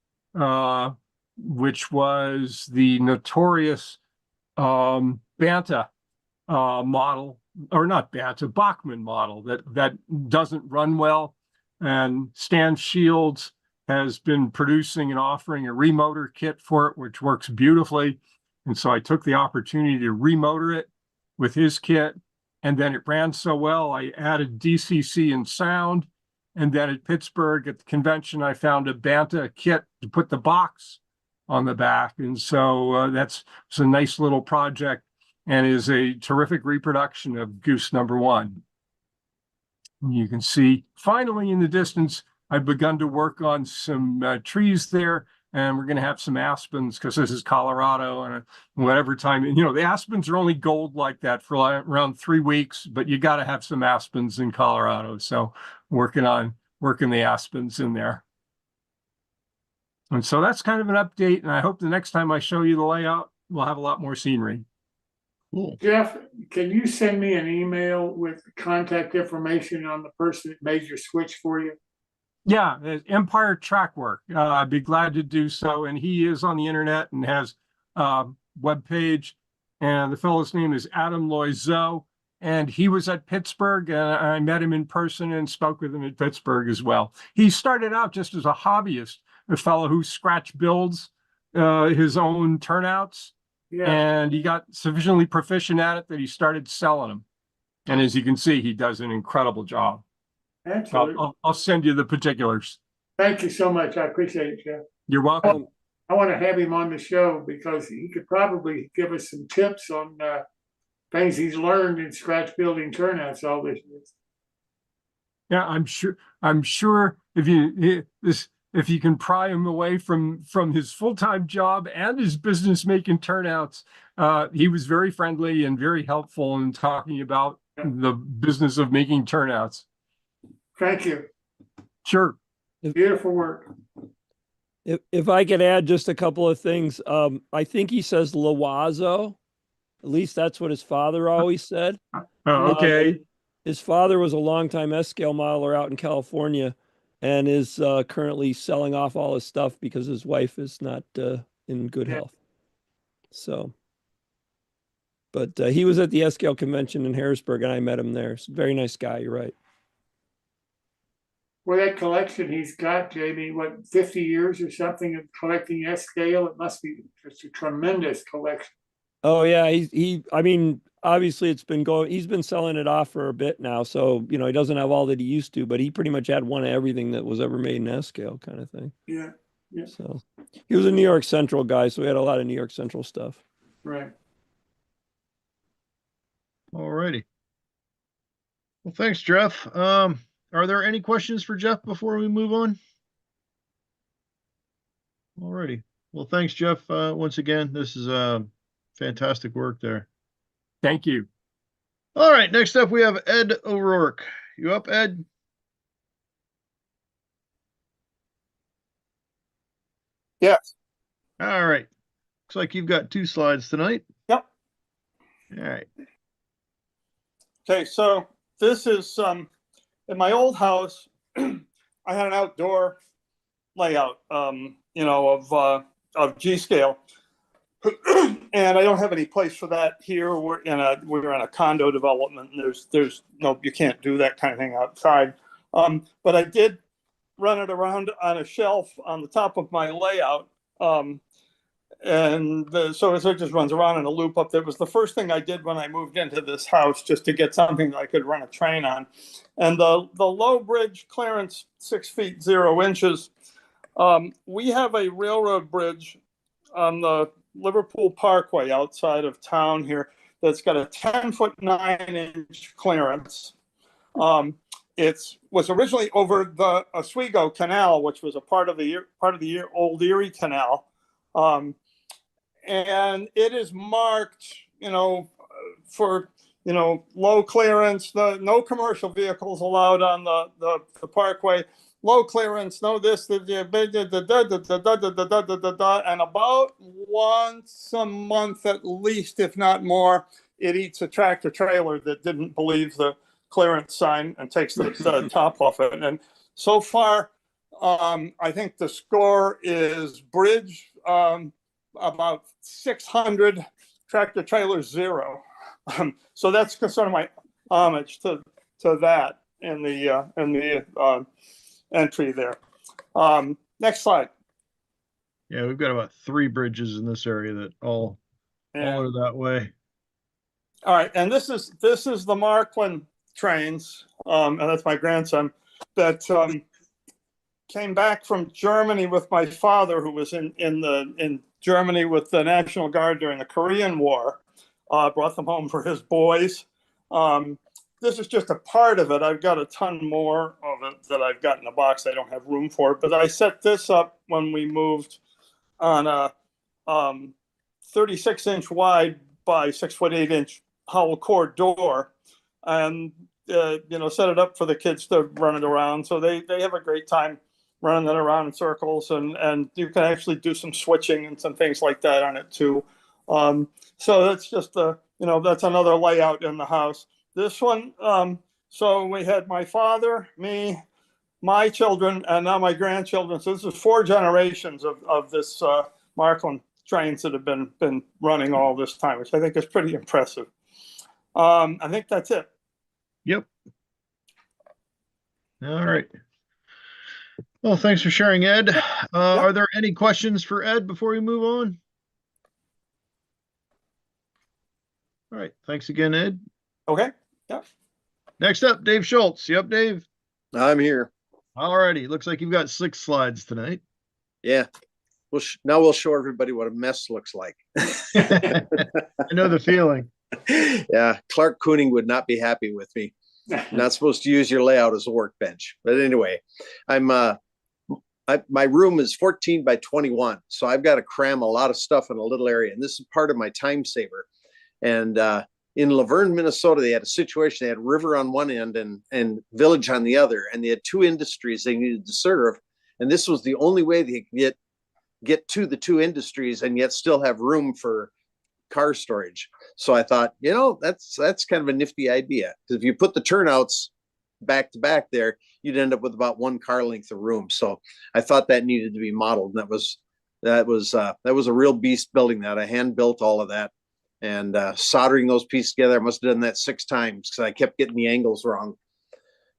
[SPEAKER 10] which was the notorious Banta model, or not Banta, Bachmann model that doesn't run well. And Stan Shields has been producing and offering a remotor kit for it, which works beautifully. And so I took the opportunity to remotor it with his kit. And then it ran so well, I added DCC and sound. And then at Pittsburgh at the convention, I found a Banta kit to put the box on the back. And so it's a nice little project and is a terrific reproduction of Goose number 1. You can see finally in the distance, I've begun to work on some trees there, and we're going to have some aspens because this is Colorado, and whatever time, the aspens are only gold like that for around 3 weeks, but you got to have some aspens in Colorado. So working the aspens in there. And so that's kind of an update, and I hope the next time I show you the layout, we'll have a lot more scenery.
[SPEAKER 3] Cool.
[SPEAKER 1] Jeff, can you send me an email with contact information on the person that made your switch for you?
[SPEAKER 10] Yeah, Empire Track Work. I'd be glad to do so. And he is on the internet and has a webpage. And the fellow's name is Adam Loiseau. And he was at Pittsburgh, and I met him in person and spoke with him at Pittsburgh as well. He started out just as a hobbyist, a fellow who scratch builds his own turnouts. Yeah. And he got sufficiently proficient at it that he started selling them. And as you can see, he does an incredible job.
[SPEAKER 1] Absolutely.
[SPEAKER 10] I'll send you the particulars.
[SPEAKER 1] Thank you so much. I appreciate it, Jeff.
[SPEAKER 10] You're welcome.
[SPEAKER 1] I want to have him on the show because he could probably give us some tips on things he's learned in scratch building turnouts all this year.
[SPEAKER 10] Yeah, I'm sure if you can pry him away from his full-time job and his business making turnouts, he was very friendly and very helpful in talking about the business of making turnouts.
[SPEAKER 1] Thank you.
[SPEAKER 10] Sure.
[SPEAKER 1] Beautiful work.
[SPEAKER 4] If I could add just a couple of things, I think he says Loazo. At least that's what his father always said.
[SPEAKER 10] Oh, okay.
[SPEAKER 4] His father was a longtime S-scale modeler out in California and is currently selling off all his stuff because his wife is not in good health. So, but he was at the S-scale convention in Harrisburg and I met him there. He's a very nice guy. You're right.
[SPEAKER 1] Well, that collection he's got, Jamie, what, 50 years or something of collecting S-scale? It must be just a tremendous collection.
[SPEAKER 4] Oh yeah, I mean, obviously he's been selling it off for a bit now. So, he doesn't have all that he used to, but he pretty much had one of everything that was ever made in S-scale kind of thing.
[SPEAKER 1] Yeah. Yeah.
[SPEAKER 4] So he was a New York Central guy. So we had a lot of New York Central stuff.
[SPEAKER 1] Right.
[SPEAKER 3] All righty. Well, thanks, Jeff. Are there any questions for Jeff before we move on? All righty. Well, thanks, Jeff. Once again, this is fantastic work there.
[SPEAKER 10] Thank you.
[SPEAKER 3] All right. Next up, we have Ed O'Rourke. You up, Ed?
[SPEAKER 11] Yes.
[SPEAKER 3] All right. Looks like you've got 2 slides tonight.
[SPEAKER 11] Yep.
[SPEAKER 3] All right.
[SPEAKER 11] Okay, so this is in my old house. I had an outdoor layout, of G scale, and I don't have any place for that here. We're in a condo development, and there's no, you can't do that kind of thing outside. But I did run it around on a shelf on the top of my layout. So it just runs around in a loop up there. It was the first thing I did when I moved into this house, just to get something I could run a train on. And the low bridge clearance, 6 feet 0 inches. We have a railroad bridge on the Liverpool Parkway outside of town here that's got a 10-foot 9-inch clearance. It was originally over the Oswego Canal, which was a part of the old Erie Canal. And it is marked, for, low clearance, no commercial vehicles allowed on the parkway, low clearance, no this, and about once a month at least, if not more, it eats a tractor trailer that didn't believe the clearance sign and takes the top off it. And so far, I think the score is bridge, about 600, tractor trailers 0. So that's sort of my homage to that in the entry there. Next slide.
[SPEAKER 3] Yeah, we've got about 3 bridges in this area that all are that way.
[SPEAKER 11] All right, and this is the Marklin trains, and that's my grandson that came back from Germany with my father, who was in Germany with the National Guard during the Korean War. Brought them home for his boys. This is just a part of it. I've got a ton more of it that I've got in a box I don't have room for. But I set this up when we moved on a 36-inch wide by 6'8" hollow core door, and set it up for the kids to run it around. So they have a great time running it around in circles, and you can actually do some switching and some things like that on it too. So that's just that's another layout in the house. This one, so we had my father, me, my children, and now my grandchildren. So this is 4 generations of this Marklin trains that have been running all this time, which I think is pretty impressive. I think that's it.
[SPEAKER 3] Yep. All right. Well, thanks for sharing, Ed. Are there any questions for Ed before we move on? All right. Thanks again, Ed.
[SPEAKER 11] Okay. Yeah.
[SPEAKER 3] Next up, Dave Schultz. You up, Dave?
[SPEAKER 12] I'm here.
[SPEAKER 3] All righty. Looks like you've got 6 slides tonight.
[SPEAKER 12] Yeah. Now we'll show everybody what a mess looks like.
[SPEAKER 3] I know the feeling.
[SPEAKER 12] Yeah. Clark Kooning would not be happy with me. Not supposed to use your layout as a workbench. But anyway, my room is 14 by 21. So I've got to cram a lot of stuff in a little area. And this is part of my time saver. And in Laverne, Minnesota, they had a situation. They had river on one end and village on the other. And they had two industries they needed to serve. And this was the only way they could get to the two industries and yet still have room for car storage. So I thought, that's kind of a nifty idea. Because if you put the turnouts back to back there, you'd end up with about one car length of room. So I thought that needed to be modeled. And that was a real beast building that. I hand built all of that and soldering those pieces together. I must have done that 6 times because I kept getting the angles wrong.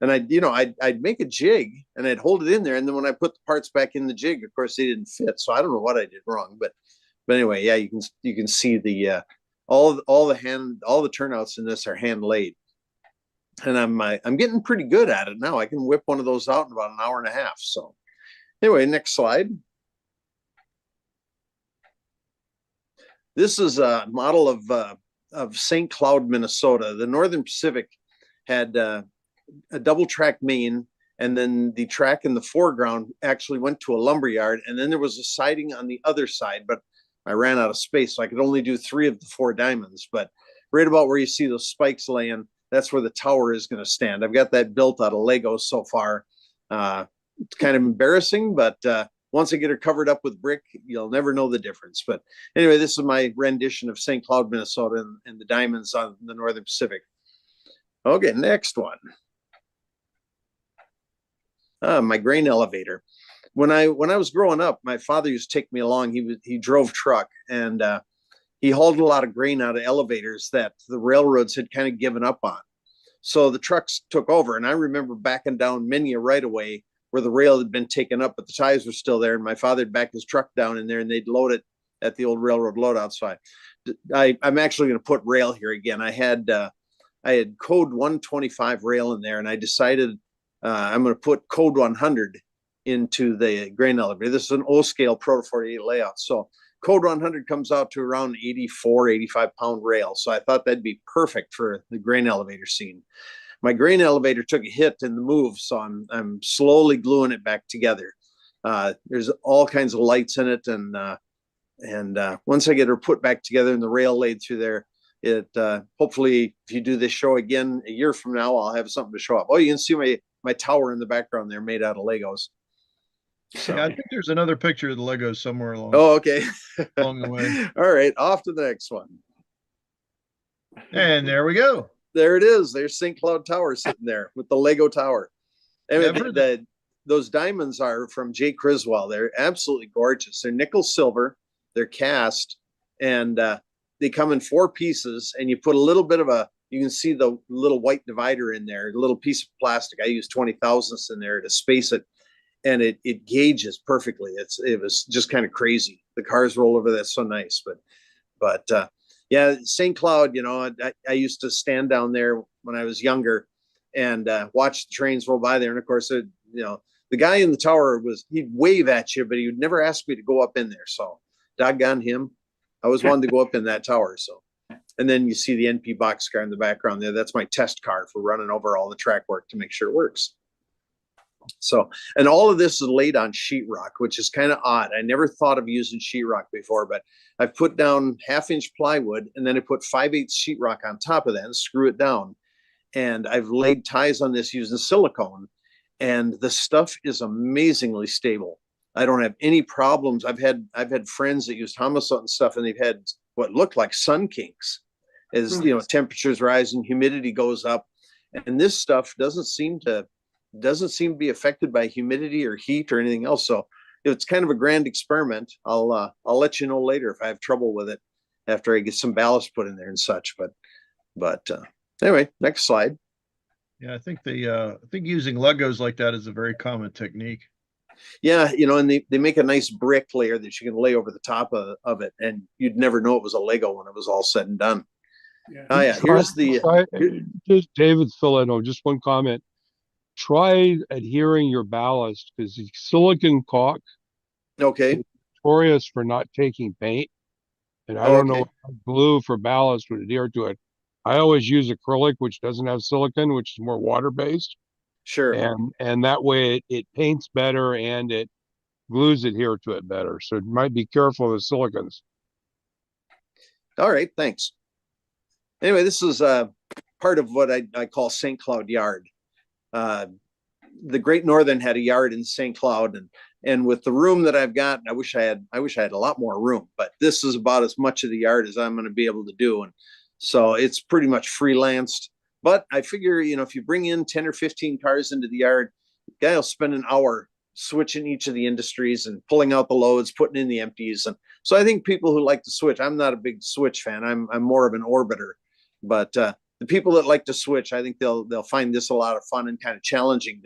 [SPEAKER 12] And I'd make a jig and I'd hold it in there. And then when I put the parts back in the jig, of course they didn't fit. So I don't know what I did wrong, but anyway, yeah, you can see the all the turnouts in this are hand laid. And I'm getting pretty good at it now. I can whip one of those out in about an hour and a half. So anyway, next slide. This is a model of St. Cloud, Minnesota. The Northern Pacific had a double track main, and then the track in the foreground actually went to a lumber yard, and then there was a siding on the other side, but I ran out of space, so I could only do 3 of the 4 diamonds. But right about where you see those spikes laying, that's where the tower is going to stand. I've got that built out of Legos so far. It's kind of embarrassing, but once I get her covered up with brick, you'll never know the difference. But anyway, this is my rendition of St. Cloud, Minnesota, and the diamonds on the Northern Pacific. Okay, next one. My grain elevator. When I was growing up, my father used to take me along. He drove truck, and he hauled a lot of grain out of elevators that the railroads had kind of given up on. So the trucks took over, and I remember backing down many a right away where the rail had been taken up, but the ties were still there. And my father would back his truck down in there, and they'd load it at the old railroad loadout. So I'm actually going to put rail here again. I had code 125 rail in there, and I decided I'm going to put code 100 into the grain elevator. This is an O-scale Proto 48 layout. So code 100 comes out to around 84, 85 pound rail. So I thought that'd be perfect for the grain elevator scene. My grain elevator took a hit in the move, so I'm slowly gluing it back together. There's all kinds of lights in it, and once I get her put back together and the rail laid through there, it hopefully, if you do this show again a year from now, I'll have something to show up. Oh, you can see my tower in the background there, made out of Legos. So.
[SPEAKER 3] Yeah, I think there's another picture of the Legos somewhere along.
[SPEAKER 12] Oh, okay.
[SPEAKER 3] Along the way.
[SPEAKER 12] All right, off to the next one.
[SPEAKER 3] And there we go.
[SPEAKER 12] There it is. There's St. Cloud Tower sitting there with the Lego tower. Anyway, those diamonds are from Jay Criswell. They're absolutely gorgeous. They're nickel silver. They're cast, and they come in 4 pieces. And you put a little bit of you can see the little white divider in there, a little piece of plastic. I used 20 thousandths in there to space it, and it gauges perfectly. It was just kind of crazy. The cars roll over. That's so nice. But yeah, St. Cloud, I used to stand down there when I was younger and watch the trains roll by there. And of course, the guy in the tower he'd wave at you, but he would never ask me to go up in there. So doggone him. I always wanted to go up in that tower. So, and then you see the NP boxcar in the background there. That's my test car for running over all the track work to make sure it works. So, and all of this is laid on sheetrock, which is kind of odd. I never thought of using sheetrock before, but I've put down 1/2-inch plywood, and then I put 5/8 sheetrock on top of that and screw it down. And I've laid ties on this using silicone, and the stuff is amazingly stable. I don't have any problems. I've had friends that used Hamasot and stuff, and they've had what looked like sun kinks as temperatures rise and humidity goes up. And this stuff doesn't seem to be affected by humidity or heat or anything else. So it's kind of a grand experiment. I'll let you know later if I have trouble with it after I get some ballast put in there and such. But anyway, next slide.
[SPEAKER 3] Yeah, I think using Legos like that is a very common technique.
[SPEAKER 12] Yeah, and they make a nice brick layer that you can lay over the top of it, and you'd never know it was a Lego when it was all said and done. Yeah. Oh yeah, here's
[SPEAKER 13] just David Fileno, just one comment. Try adhering your ballast, because silicon caulk is notorious for not taking paint. And I don't know if glue for ballast would adhere to it. I always use acrylic, which doesn't have silicone, which is more water-based.
[SPEAKER 12] Sure.
[SPEAKER 13] And that way it paints better and it glues adhere to it better. So you might be careful of the silicons.
[SPEAKER 12] All right, thanks. Anyway, this is part of what I call St. Cloud Yard. The Great Northern had a yard in St. Cloud, and with the room that I've got, I wish I had a lot more room, but this is about as much of the yard as I'm going to be able to do. And so it's pretty much freelanced. But I figure, if you bring in 10 or 15 cars into the yard, the guy will spend an hour switching each of the industries and pulling out the loads, putting in the empties. And so I think people who like to switch, I'm not a big switch fan. I'm more of an orbiter, but the people that like to switch, I think they'll find this a lot of fun and kind of challenging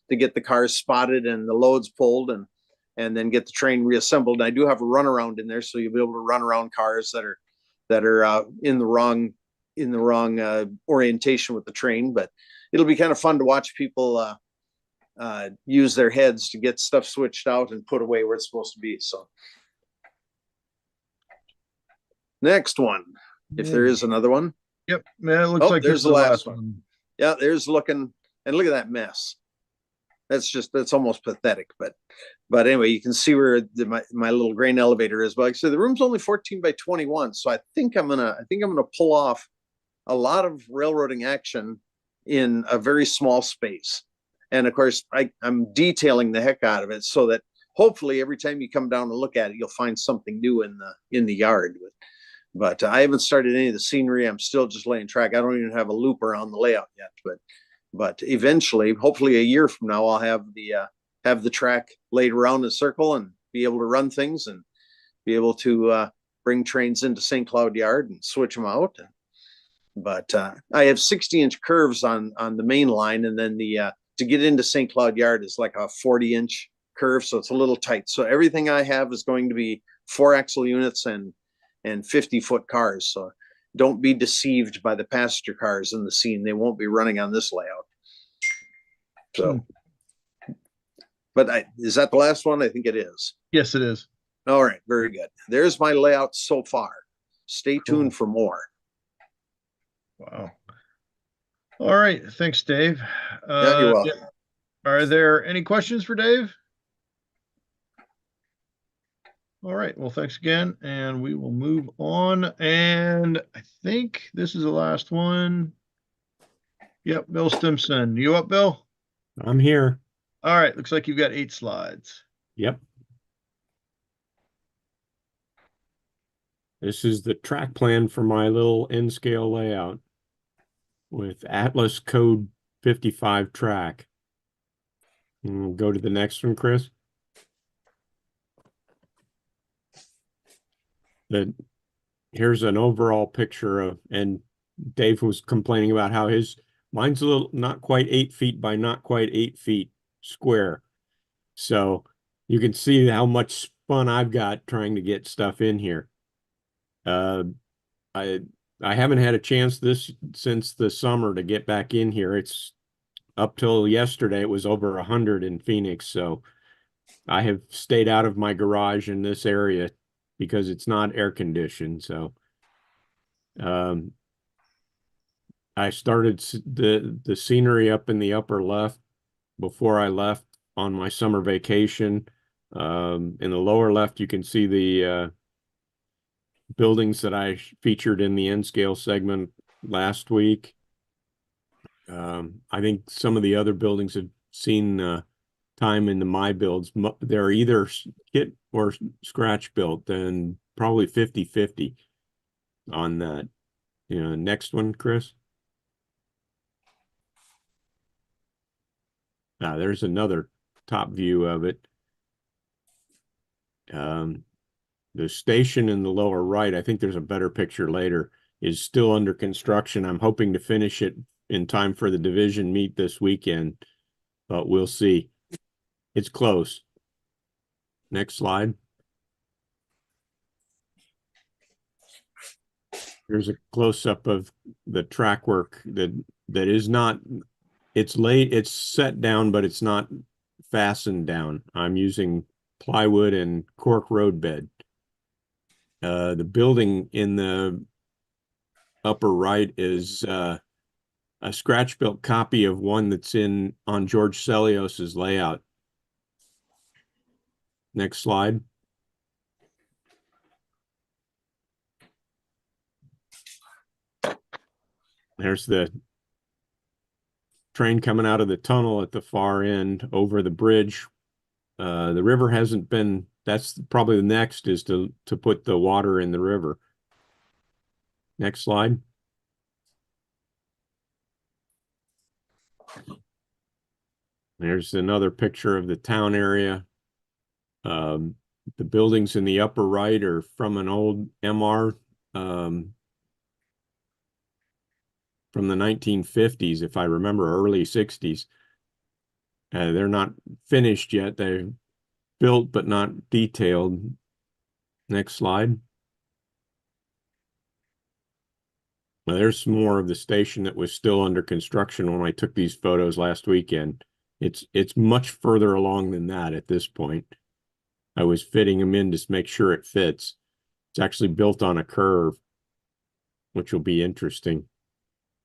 [SPEAKER 12] to get the cars spotted and the loads pulled and then get the train reassembled. And I do have a runaround in there, so you'll be able to run around cars that are in the wrong orientation with the train. But it'll be kind of fun to watch people use their heads to get stuff switched out and put away where it's supposed to be. So next one, if there is another one.
[SPEAKER 3] Yep, man, it looks like
[SPEAKER 12] there's the last one. Yeah, there's looking, and look at that mess. That's almost pathetic. But anyway, you can see where my little grain elevator is. But like I said, the room's only 14 by 21, so I think I'm gonna pull off a lot of railroading action in a very small space. And of course, I'm detailing the heck out of it so that hopefully every time you come down and look at it, you'll find something new in the yard. But I haven't started any of the scenery. I'm still just laying track. I don't even have a loop around the layout yet. But eventually, hopefully a year from now, I'll have the track laid around a circle and be able to run things and be able to bring trains into St. Cloud Yard and switch them out. But I have 60-inch curves on the main line, and then to get into St. Cloud Yard is like a 40-inch curve, so it's a little tight. So everything I have is going to be 4-axle units and 50-foot cars. So don't be deceived by the passenger cars in the scene. They won't be running on this layout. So, but is that the last one? I think it is.
[SPEAKER 3] Yes, it is.
[SPEAKER 12] All right, very good. There's my layout so far. Stay tuned for more.
[SPEAKER 3] Wow. All right, thanks, Dave.
[SPEAKER 12] Yeah, you're welcome.
[SPEAKER 3] Are there any questions for Dave? All right, well, thanks again, and we will move on. And I think this is the last one. Yep, Bill Stimson. You up, Bill?
[SPEAKER 14] I'm here.
[SPEAKER 3] All right, looks like you've got 8 slides.
[SPEAKER 14] Yep. This is the track plan for my little N-scale layout with Atlas Code 55 track. And we'll go to the next one, Chris. Here's an overall picture of, and Dave was complaining about how mine's a little, not quite 8 feet by not quite 8 feet square. So you can see how much fun I've got trying to get stuff in here. I haven't had a chance since the summer to get back in here. It's up till yesterday, it was over 100 in Phoenix. So I have stayed out of my garage in this area because it's not air conditioned. So I started the scenery up in the upper left before I left on my summer vacation. In the lower left, you can see the buildings that I featured in the N-scale segment last week. I think some of the other buildings have seen time into my builds. They're either kit or scratch built, and probably 50-50 on that. Next one, Chris. There's another top view of it. The station in the lower right, I think there's a better picture later, is still under construction. I'm hoping to finish it in time for the division meet this weekend, but we'll see. It's close. Next slide. Here's a close-up of the track work that is not, it's set down, but it's not fastened down. I'm using plywood and cork road bed. The building in the upper right is a scratch-built copy of one that's on George Celios's layout. Next slide. There's the train coming out of the tunnel at the far end over the bridge. The river hasn't been, that's probably the next is to put the water in the river. Next slide. There's another picture of the town area. The buildings in the upper right are from an old MR from the 1950s, if I remember, early 60s. They're not finished yet. They're built but not detailed. Next slide. Well, there's some more of the station that was still under construction when I took these photos last weekend. It's much further along than that at this point. I was fitting them in to make sure it fits. It's actually built on a curve, which will be interesting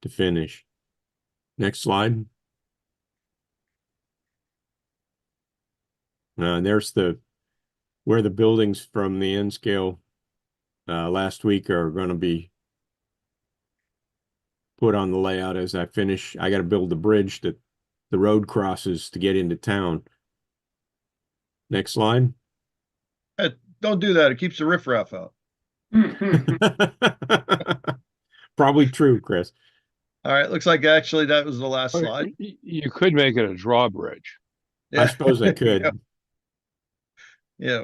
[SPEAKER 14] to finish. Next slide. There's where the buildings from the N scale last week are going to be put on the layout as I finish. I got to build the bridge that the road crosses to get into town. Next slide.
[SPEAKER 3] Don't do that. It keeps the riffraff out.
[SPEAKER 14] Probably true, Chris.
[SPEAKER 3] All right. Looks like actually that was the last slide.
[SPEAKER 13] You could make it a drawbridge.
[SPEAKER 3] Yeah.
[SPEAKER 14] I suppose I could.
[SPEAKER 3] Yeah.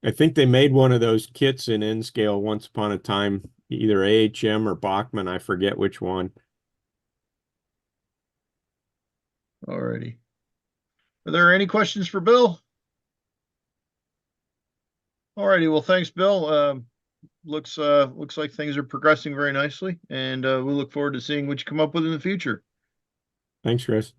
[SPEAKER 14] I think they made one of those kits in N scale once upon a time, either AHM or Bachman. I forget which one.
[SPEAKER 3] Alrighty. Are there any questions for Bill? Alrighty. Well, thanks, Bill. Looks like things are progressing very nicely, and we look forward to seeing what you come up with in the future.
[SPEAKER 14] Thanks, Chris.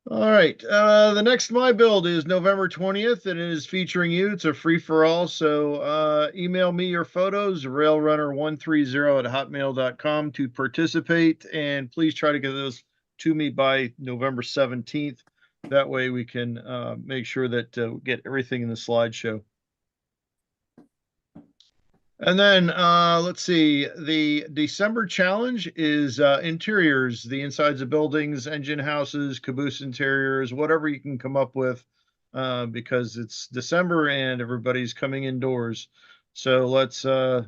[SPEAKER 3] All right. The next My Build is November 20th, and it is featuring you. It's a free-for-all, so email me your photos, railrunner130@hotmail.com to participate, and please try to get those to me by November 17th. That way we can make sure that we get everything in the slideshow. And then let's see, the December challenge is interiors, the insides of buildings, engine houses, caboose interiors, whatever you can come up with, because it's December and everybody's coming indoors. So let's go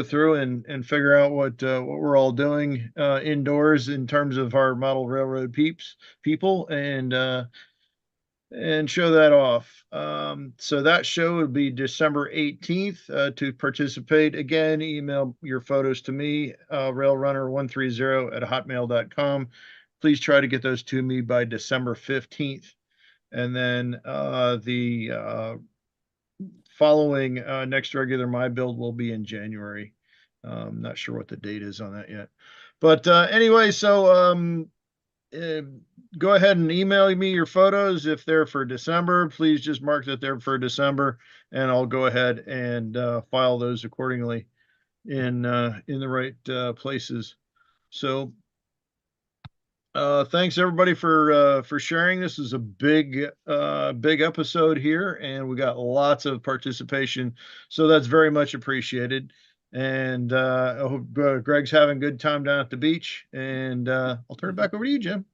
[SPEAKER 3] through and figure out what we're all doing indoors in terms of our model railroad people, and show that off. So that show would be December 18th. To participate, again, email your photos to me, railrunner130@hotmail.com. Please try to get those to me by December 15th. And then the following next regular My Build will be in January. Not sure what the date is on that yet. But anyway, so go ahead and email me your photos. If they're for December, please just mark that they're for December, and I'll go ahead and file those accordingly in the right places. So thanks everybody for sharing. This is a big episode here, and we got lots of participation, so that's very much appreciated. And I hope Greg's having a good time down at the beach, and I'll turn it back over to you, Jim.